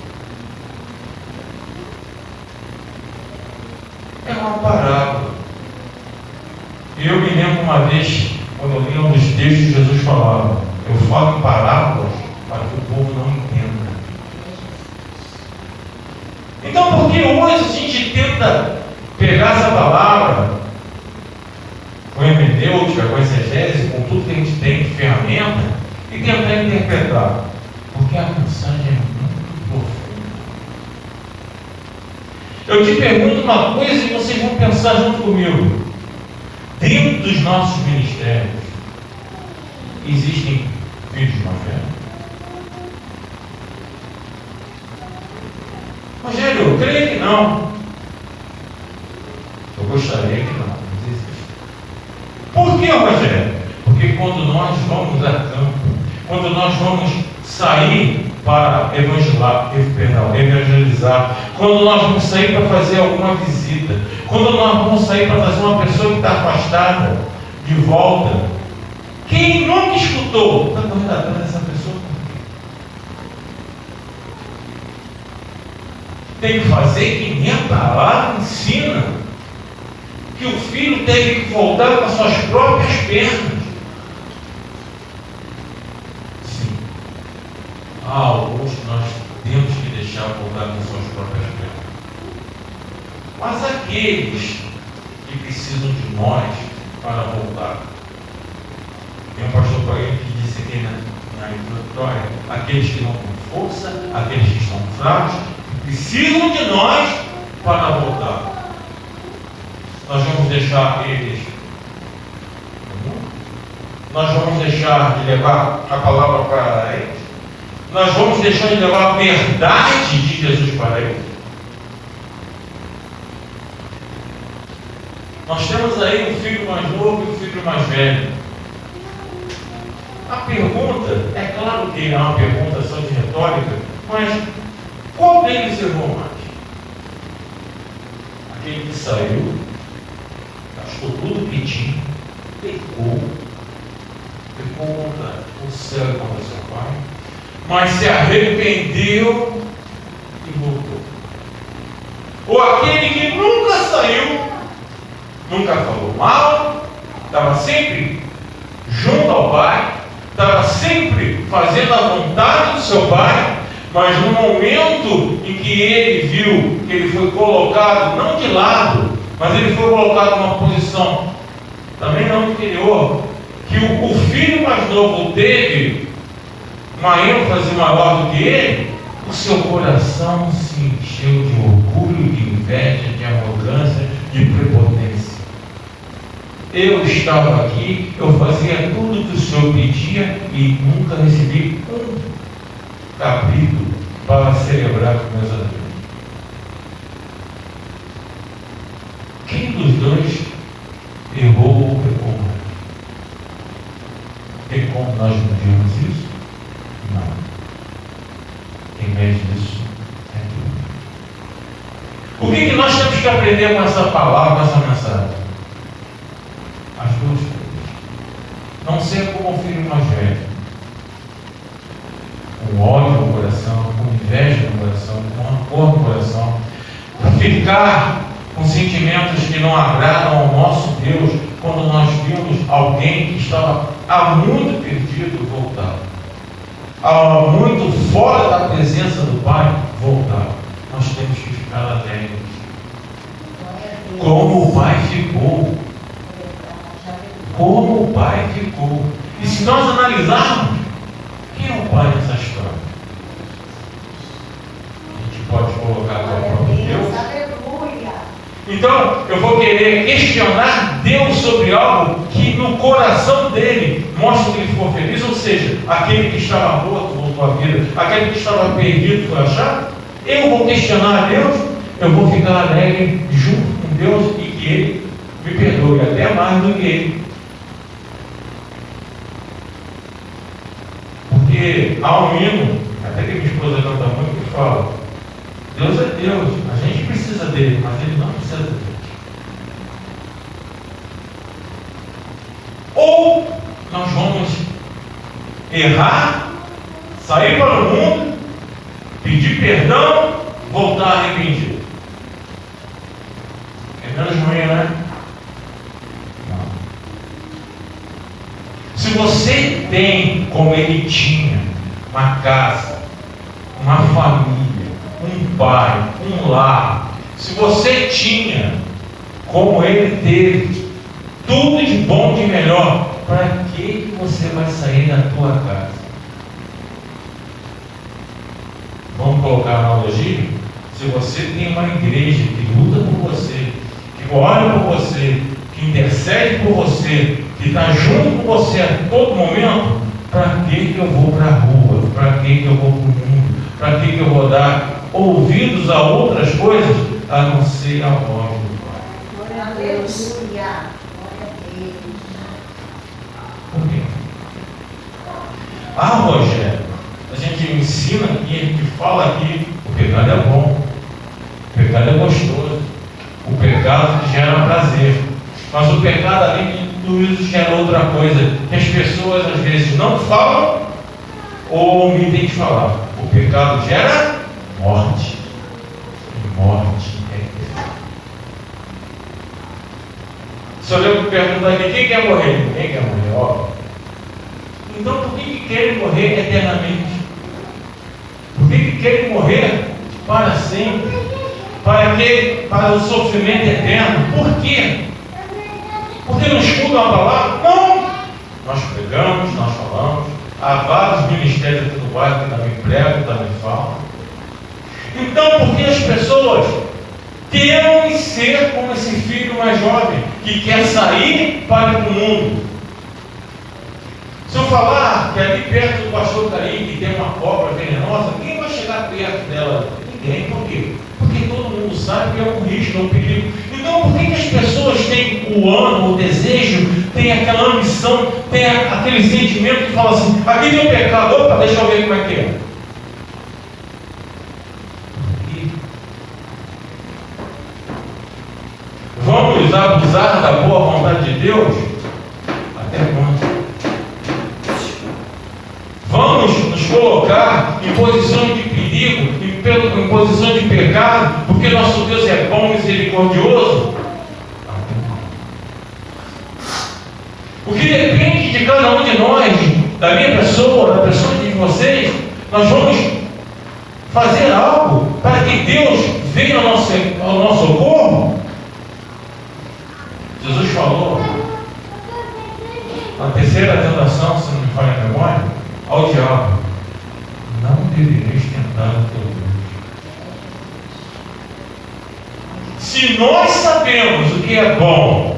F: É uma parábola. Eu me lembro uma vez, quando eu li um dos textos, Jesus falava: eu falo em parábolas para que o povo não entenda. Então, por que hoje a gente tenta pegar essa palavra com hermenêutica, com exegese, com tudo que a gente tem de ferramenta, tentar interpretar, porque a mensagem é muito profunda. Eu te pergunto uma coisa e vocês vão pensar junto comigo. Dentro dos nossos ministérios, existem filhos mais velhos? Rogério, eu creio que não. Eu gostaria que não, mas existe. Por que, Rogério? Porque quando nós vamos a campo, quando nós vamos sair para evangelizar, quando nós vamos sair para fazer alguma visita, quando nós vamos sair para trazer uma pessoa que está afastada de volta, quem nunca escutou, está correndo atrás dessa pessoa? Tem que fazer que nem a palavra ensina, que o filho teve que voltar com as suas próprias pernas. Sim, há alguns que nós temos que deixar voltar com as suas próprias pernas. Mas aqueles que precisam de nós para voltar, tem um pastor Paulinho que disse aqui na introdutória, aqueles que não têm força, aqueles que estão fracos, precisam de nós para voltar. Nós vamos deixar eles no mundo? Nós vamos deixar de levar a palavra para eles? Nós vamos deixar de levar a verdade de Jesus para eles? Nós temos aí um filho mais novo e um filho mais velho. A pergunta, é claro que é uma pergunta só de retórica, mas qual deles errou mais? Aquele que saiu, gastou tudo que tinha, pecou contra o céu e contra seu pai, mas se arrependeu e voltou. Ou aquele que nunca saiu, nunca falou mal, estava sempre junto ao pai, estava sempre fazendo a vontade do seu pai, mas no momento em que ele viu que ele foi colocado, não de lado, mas ele foi colocado numa posição também não inferior, que o filho mais novo teve uma ênfase maior do que ele, o seu coração se encheu de orgulho, de inveja, de arrogância, de prepotência. Eu estava aqui, eu fazia tudo que o Senhor pedia e nunca recebi um cabrito para celebrar com meus amigos. Quem dos dois errou ou pecou? Tem como nós medirmos isso? Não. Quem mede isso é Deus. O que nós temos que aprender com essa palavra, com essa mensagem? As duas coisas. Não ser como o filho mais velho, com ódio no coração, com inveja no coração, com rancor no coração, ficar com sentimentos que não agradam ao nosso Deus, quando nós vimos alguém que estava há muito perdido voltar, há muito fora da presença do Pai voltar. Nós temos que ficar alegres, como o Pai ficou. Como o Pai ficou. E se nós analisarmos, quem é o Pai nessa história? A gente pode colocar o próprio Deus. Então, eu vou querer questionar Deus sobre algo que no coração dele mostra que ele ficou feliz, ou seja, aquele que estava morto voltou à vida, aquele que estava perdido foi achado. Eu vou questionar a Deus, eu vou ficar alegre junto com Deus e que ele me perdoe, até mais do que ele. Porque há um hino, até que minha esposa canta muito, que fala: Deus é Deus, a gente precisa dele, mas ele não precisa de Deus. Ou nós vamos errar, sair para o mundo, pedir perdão, voltar arrependido. É menos ruim, né? Não. Se você tem, como ele tinha, uma casa, uma família, um pai, um lar, se você tinha, como ele teve, tudo de bom, de melhor, para que você vai sair da tua casa? vamos colocar a analogia, se você tem uma igreja que luta por você, que olha por você, que intercede por você, que está junto com você a todo momento, para que eu vou para a rua? Para que eu vou para o mundo? Para que eu vou dar ouvidos a outras coisas, a não ser a voz do Pai?
B: Glória a Deus. Glória a Deus.
F: Por quê? Rogério, a gente ensina aqui, a gente fala aqui, o pecado é bom, o pecado é gostoso, o pecado gera prazer, mas o pecado, além de tudo isso, gera outra coisa, que as pessoas às vezes não falam ou omitem de falar. O pecado gera morte, e morte é eterna. Se eu perguntar aqui, quem quer morrer? Ninguém quer morrer, óbvio. Então, por que querem morrer eternamente? Por que querem morrer para sempre? Para quê? Para o sofrimento eterno. Por quê? Porque não escutam a palavra? Não! Nós pregamos, nós falamos. Há vários ministérios aqui no bairro que também pregam, também falam. Então, por que as pessoas temem ser como esse filho mais jovem, que quer sair para o mundo? Se eu falar que ali perto do pastor Carinho tem uma cobra venenosa, quem vai chegar perto dela? Ninguém. Por quê? Porque todo mundo sabe que é um risco, é um perigo. Então, por que as pessoas têm o ânimo, o desejo, têm aquela ambição, têm aquele sentimento que fala assim, aqui tem um pecado, opa, deixa eu ver como é que é. Vamos abusar da boa vontade de Deus? Até quando? Vamos nos colocar em posições de perigo, em posição de pecado, porque nosso Deus é bom e misericordioso? O que depende de cada um de nós, da minha pessoa, da pessoa de vocês, nós vamos fazer algo para que Deus venha ao nosso socorro. Jesus falou, na terceira tentação, se não me falha a memória, ao diabo, não devereis tentar o teu Deus. Se nós sabemos o que é bom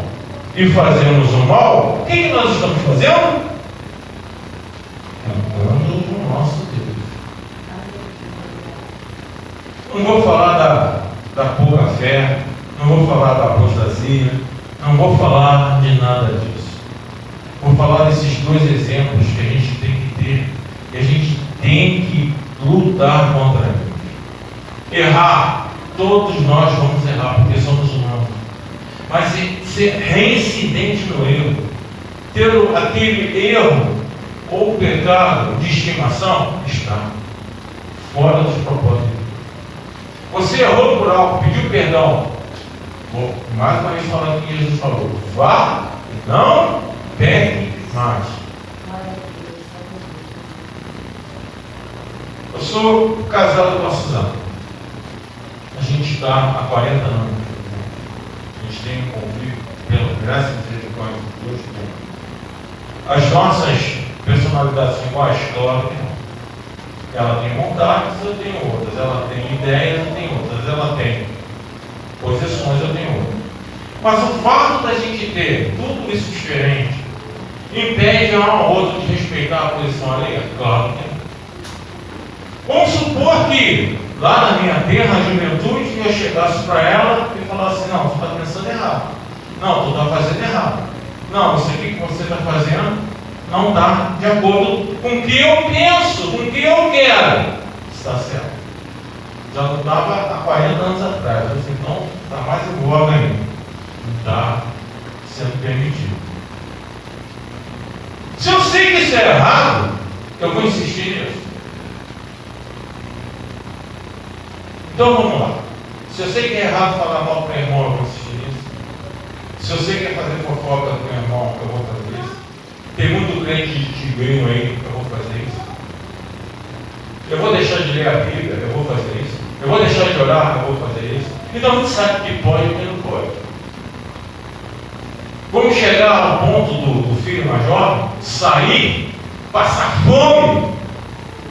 F: e fazemos o mal, o que nós estamos fazendo? Tentando o nosso Deus. Não vou falar da pouca fé, não vou falar da apostasia, não vou falar de nada disso. Vou falar desses dois exemplos que a gente tem que ter, e a gente tem que lutar contra eles. Errar, todos nós vamos errar, porque somos humanos. Mas ser reincidente no erro, ter aquele erro ou pecado de estimação, está fora dos propósitos. Você errou por algo, pediu perdão. Vou mais uma vez falar o que Jesus falou: vá e não pegue mais. Eu sou casado com a Suzana. A gente está há 40 anos. A gente tem um convívio, pela graça e misericórdia de Deus. As nossas personalidades são iguais? Claro que não. Ela tem vontades, eu tenho outras. Ela tem ideias, eu tenho outras. Ela tem posições, eu tenho outras. Mas o fato da gente ter tudo isso diferente impede um ao outro de respeitar a posição alheia? Claro que não. Vamos supor que lá na minha terra, na juventude, eu chegasse para ela e falasse: não, tu está pensando errado. Não, tu está fazendo errado. Não, isso aqui que você está fazendo não está de acordo com o que eu penso, com o que eu quero. Está certo. Já não estava há 40 anos atrás. Eu disse, então está mais em voga ainda. Não está sendo permitido. Se eu sei que isso é errado, eu vou insistir nisso. Então vamos lá. Se eu sei que é errado falar mal para o irmão, eu vou insistir nisso. Se eu sei que é fazer fofoca com o irmão, eu vou fazer isso. Tem muito crente de tigrinho aí, eu vou fazer isso. Eu vou deixar de ler a Bíblia, eu vou fazer isso. Eu vou deixar de orar, eu vou fazer isso. Então a gente sabe o que pode e o que não pode. Vamos chegar ao ponto do filho mais jovem sair, passar fome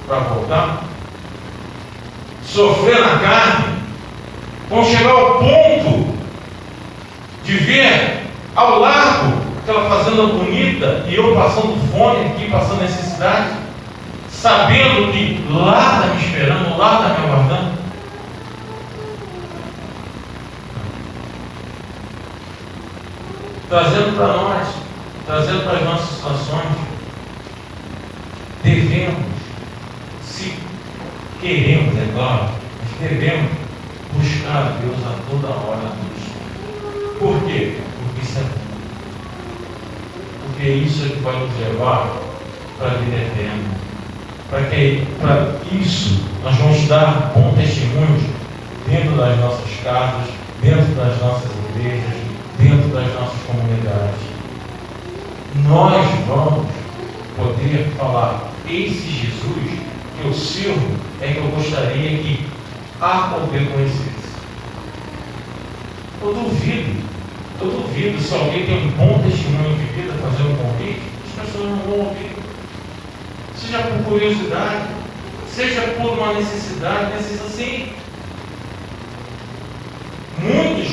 F: para voltar. sofrer na carne, vão chegar ao ponto de ver ao largo aquela fazenda bonita e eu passando fome aqui, passando necessidade, sabendo que lá está me esperando, lá está me aguardando. Trazendo para nós, trazendo para as nossas situações, devemos, se queremos, é claro, mas devemos buscar a Deus a toda hora. Por quê? Porque isso é bom. Porque isso é que vai nos levar para a vida eterna. Para isso, nós vamos dar bom testemunho dentro das nossas casas, dentro das nossas igrejas, dentro das nossas comunidades. Nós vamos poder falar: esse Jesus que eu sirvo é que eu gostaria que a poder conhecesse. Eu duvido se alguém tem um bom testemunho de vida, fazer um convite, as pessoas não vão ouvir. Seja por curiosidade, seja por uma necessidade, assim. Muitos,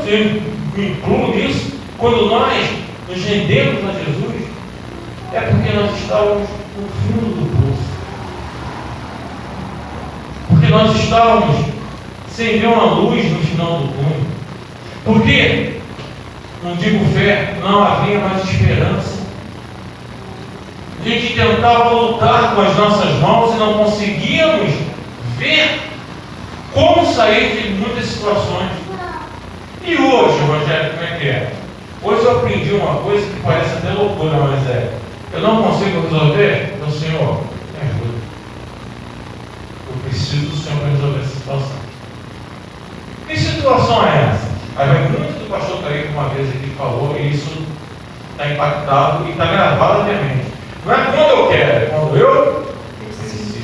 F: eu me incluo nisso, quando nós nos rendemos a Jesus, é porque nós estávamos no fundo do poço. Porque nós estávamos sem ver uma luz no final do túnel. Porque, não digo fé, não havia mais esperança. A gente tentava lutar com as nossas mãos e não conseguíamos ver como sair de muitas situações. E hoje, Rogério, como é que é? Hoje eu aprendi uma coisa que parece até loucura, mas é: eu não consigo resolver? Então, Senhor, me ajuda. Eu preciso do Senhor para resolver essa situação. Que situação é essa? Aí vai muito do pastor Caíque uma vez aqui falou, e isso está impactado e está gravado na minha mente. Não é quando eu quero, é quando eu preciso.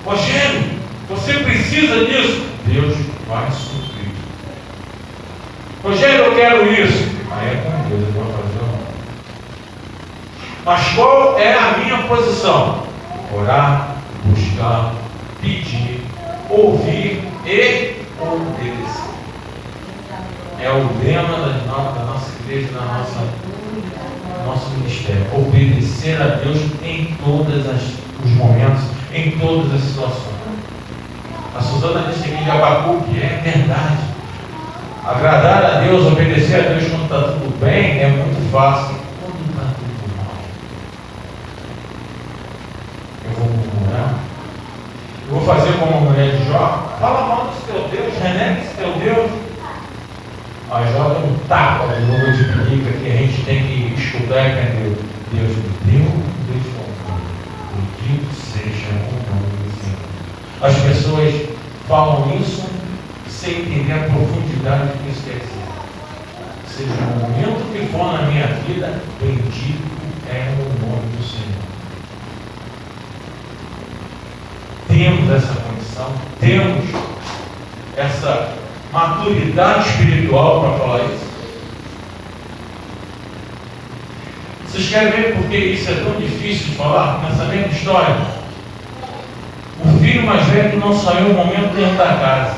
F: Rogério, você precisa disso? Deus vai suprir. Rogério, eu quero isso. Aí é com Deus, eu vou fazer ou não. Mas qual é a minha posição? Orar, buscar, pedir, ouvir e obedecer. É o lema da nossa igreja, do nosso ministério. Obedecer a Deus em todos os momentos, em todas as situações. A Suzana disse aqui de Abacuque, é verdade. Agradar a Deus, obedecer a Deus quando está tudo bem é muito fácil. Quando está tudo mal, eu vou murmurar. Eu vou fazer como a mulher de Jó: fala mal desse teu Deus, renega esse teu Deus. A Jó deu um tapa de luva de pinica que a gente tem que escutar e entender. Deus me deu, Deus comprou. Bendito seja o nome do Senhor. As pessoas falam isso sem entender a profundidade do que isso quer dizer. Seja o momento que for na minha vida, bendito é o nome do Senhor. Temos essa condição, temos essa maturidade espiritual para falar isso. Vocês querem ver porque isso é tão difícil de falar? Nessa mesma história, o filho mais velho não saiu um momento dentro da casa.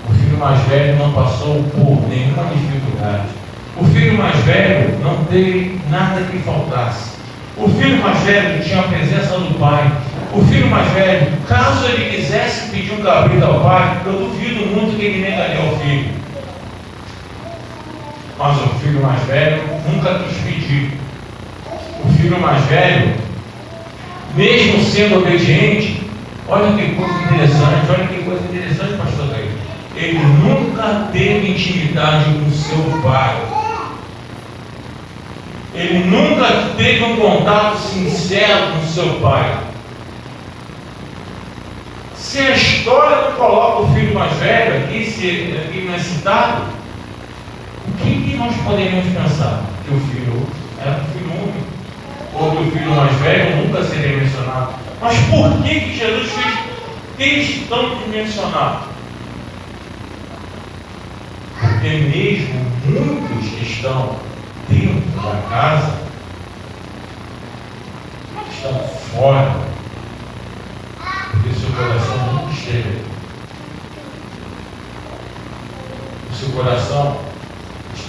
F: O filho mais velho não passou por nenhuma dificuldade. O filho mais velho não teve nada que faltasse. O filho mais velho tinha a presença do pai. O filho mais velho, caso ele quisesse pedir um cabrito ao pai, eu duvido muito que ele negaria ao filho. Mas o filho mais velho nunca quis pedir. O filho mais velho, mesmo sendo obediente, olha que coisa interessante, pastor Daí. Ele nunca teve intimidade com seu pai. Ele nunca teve um contato sincero com seu pai. Se a história não coloca o filho mais velho aqui não é citado, o que nós poderíamos pensar? Que o filho era um filho único, ou que o filho mais velho nunca seria mencionado. Mas por que Jesus fez questão de mencionar? Porque mesmo muitos que estão dentro da casa, estão fora,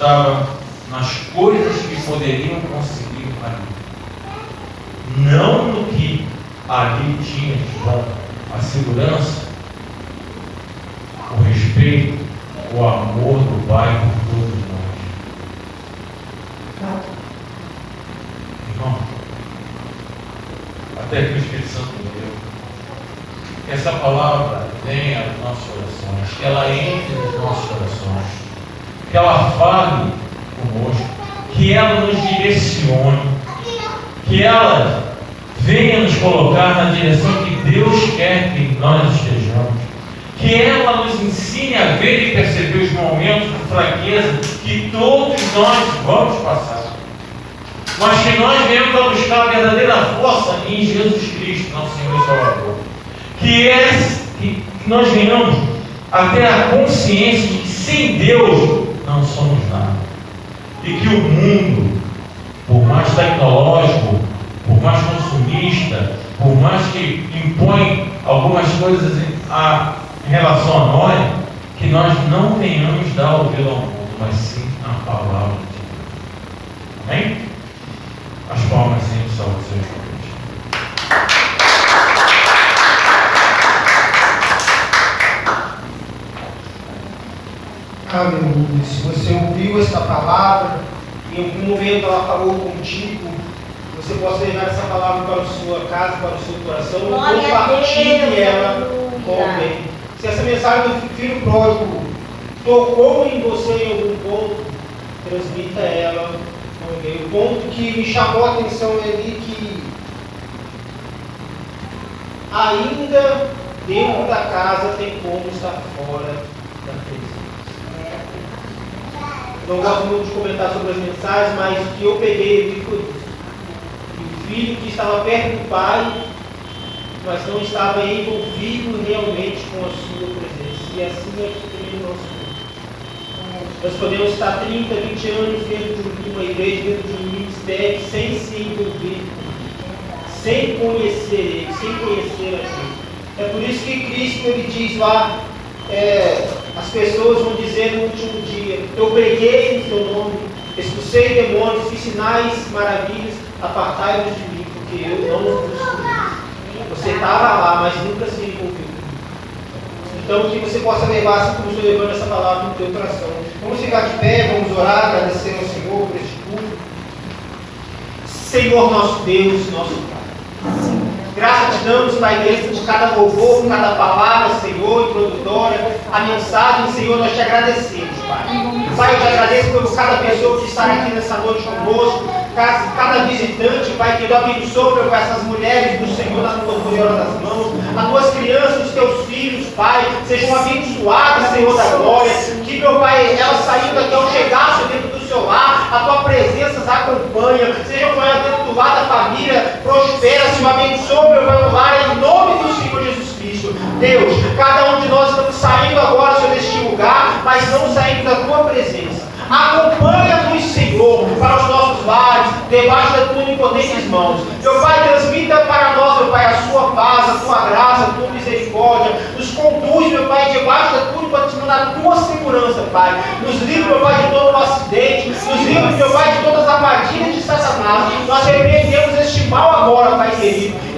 F: estava nas coisas que poderiam conseguir ali. Não no que ali tinha de bom. A segurança, o respeito, o amor do Pai por todos nós. Irmão, até que o Espírito Santo deu. Que essa palavra venha às nossas orações, que ela entre nas nossas orações, que ela fale conosco, que ela nos direcione, que ela venha nos colocar na direção que Deus quer que nós estejamos, que ela nos ensine a ver e perceber os momentos de fraqueza que todos nós vamos passar, mas que nós venhamos a buscar a verdadeira força em Jesus Cristo, nosso Senhor e Salvador. Que nós venhamos a ter a consciência de que sem Deus não somos nada. E que o mundo, por mais tecnológico, por mais consumista, por mais que impõe algumas coisas em relação a nós, que nós não venhamos dar ouvido ao mundo, mas sim a palavra de Deus. Amém? As palmas sempre salvam os seus nomes.
A: Aleluia. Se você ouviu esta palavra, em algum momento ela falou contigo, você possa levar essa palavra para a sua casa, para o seu coração, e compartilhe ela com alguém. Se essa mensagem do filho pródigo tocou em você em algum ponto, transmita ela com alguém. O ponto que me chamou a atenção é ali que ainda dentro da casa tem como estar fora da presença. Não gosto muito de comentar sobre as mensagens, mas o que eu peguei aqui foi isso. O filho que estava perto do pai, mas não estava envolvido realmente com a sua presença. E assim é que também o nosso mundo. Nós podemos estar 30, 20 anos dentro de uma igreja, dentro de um ministério, sem se envolver, sem conhecer ele, sem conhecer a Deus. É por isso que Cristo ele diz lá, as pessoas vão dizer no último dia: eu preguei em seu nome, expulsei demônios, fiz sinais, maravilhas, apartai-vos de mim, porque eu não vos conheço. Você estava lá, mas nunca se envolveu. Então que você possa levar, assim como estou levando essa palavra no teu coração. Vamos ficar de pé, vamos orar, agradecer ao Senhor por este culto. Senhor nosso Deus, nosso Pai, graças te damos, Pai Deus, por cada louvor, por cada palavra, Senhor, introdutória, a mensagem, Senhor, nós te agradecemos, Pai. Pai, eu te agradeço por cada pessoa que está aqui nessa noite conosco, cada visitante, Pai, que tu abençoe com essas mulheres do Senhor na tua poderosa das mãos, as tuas crianças, os teus filhos, Pai, sejam abençoados, Senhor da glória, que, meu Pai, elas saindo daqui ao chegar dentro do seu lar, a tua presença as acompanha, sejam, Pai, dentro do lar da família, prospera, Senhor, abençoe, meu Pai, o lar, em nome do Senhor Jesus Cristo. Deus, cada um de nós estamos saindo agora, Senhor, deste lugar, mas não saindo da tua presença. Acompanha-nos, Senhor, para os nossos lares, debaixo das tuas onipotentes mãos. Meu Pai, transmita para nós, meu Pai, a sua paz, a tua graça, a tua misericórdia. Nos conduz, meu Pai, debaixo da tua onipotente mão, na tua segurança, Pai. Nos livre, meu Pai, de todo o acidente. Nos livre, meu Pai, de todas as armadilhas de Satanás. Nós repreendemos este mal agora, Pai querido.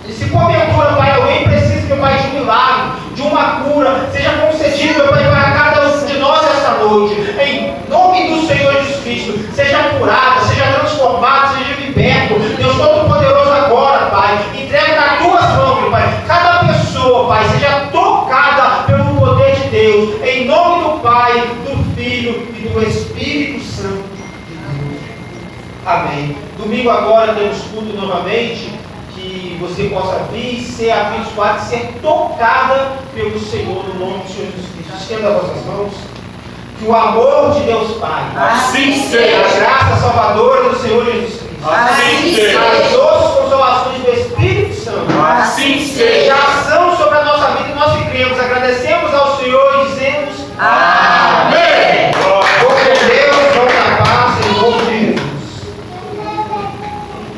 A: E se porventura, Pai, alguém precisa, meu Pai, de um milagre, de uma cura, seja concedido, meu Pai, para cada um de nós esta noite. Em nome do Senhor Jesus Cristo, seja curado, seja transformado, seja liberto. Deus Todo-Poderoso agora, Pai, entrega nas tuas mãos, meu Pai. Cada pessoa, Pai, seja tocada pelo poder de Deus. Em nome do Pai, do Filho e do Espírito Santo de Deus. Amém. Domingo agora temos culto novamente. Que você possa vir, ser abençoada, ser tocada pelo Senhor, no nome do Senhor Jesus Cristo. Estenda as vossas mãos. Que o amor de Deus Pai,
F: assim seja,
A: a graça salvadora do Senhor Jesus Cristo,
F: assim seja,
A: as doces consolações do Espírito Santo,
F: assim seja,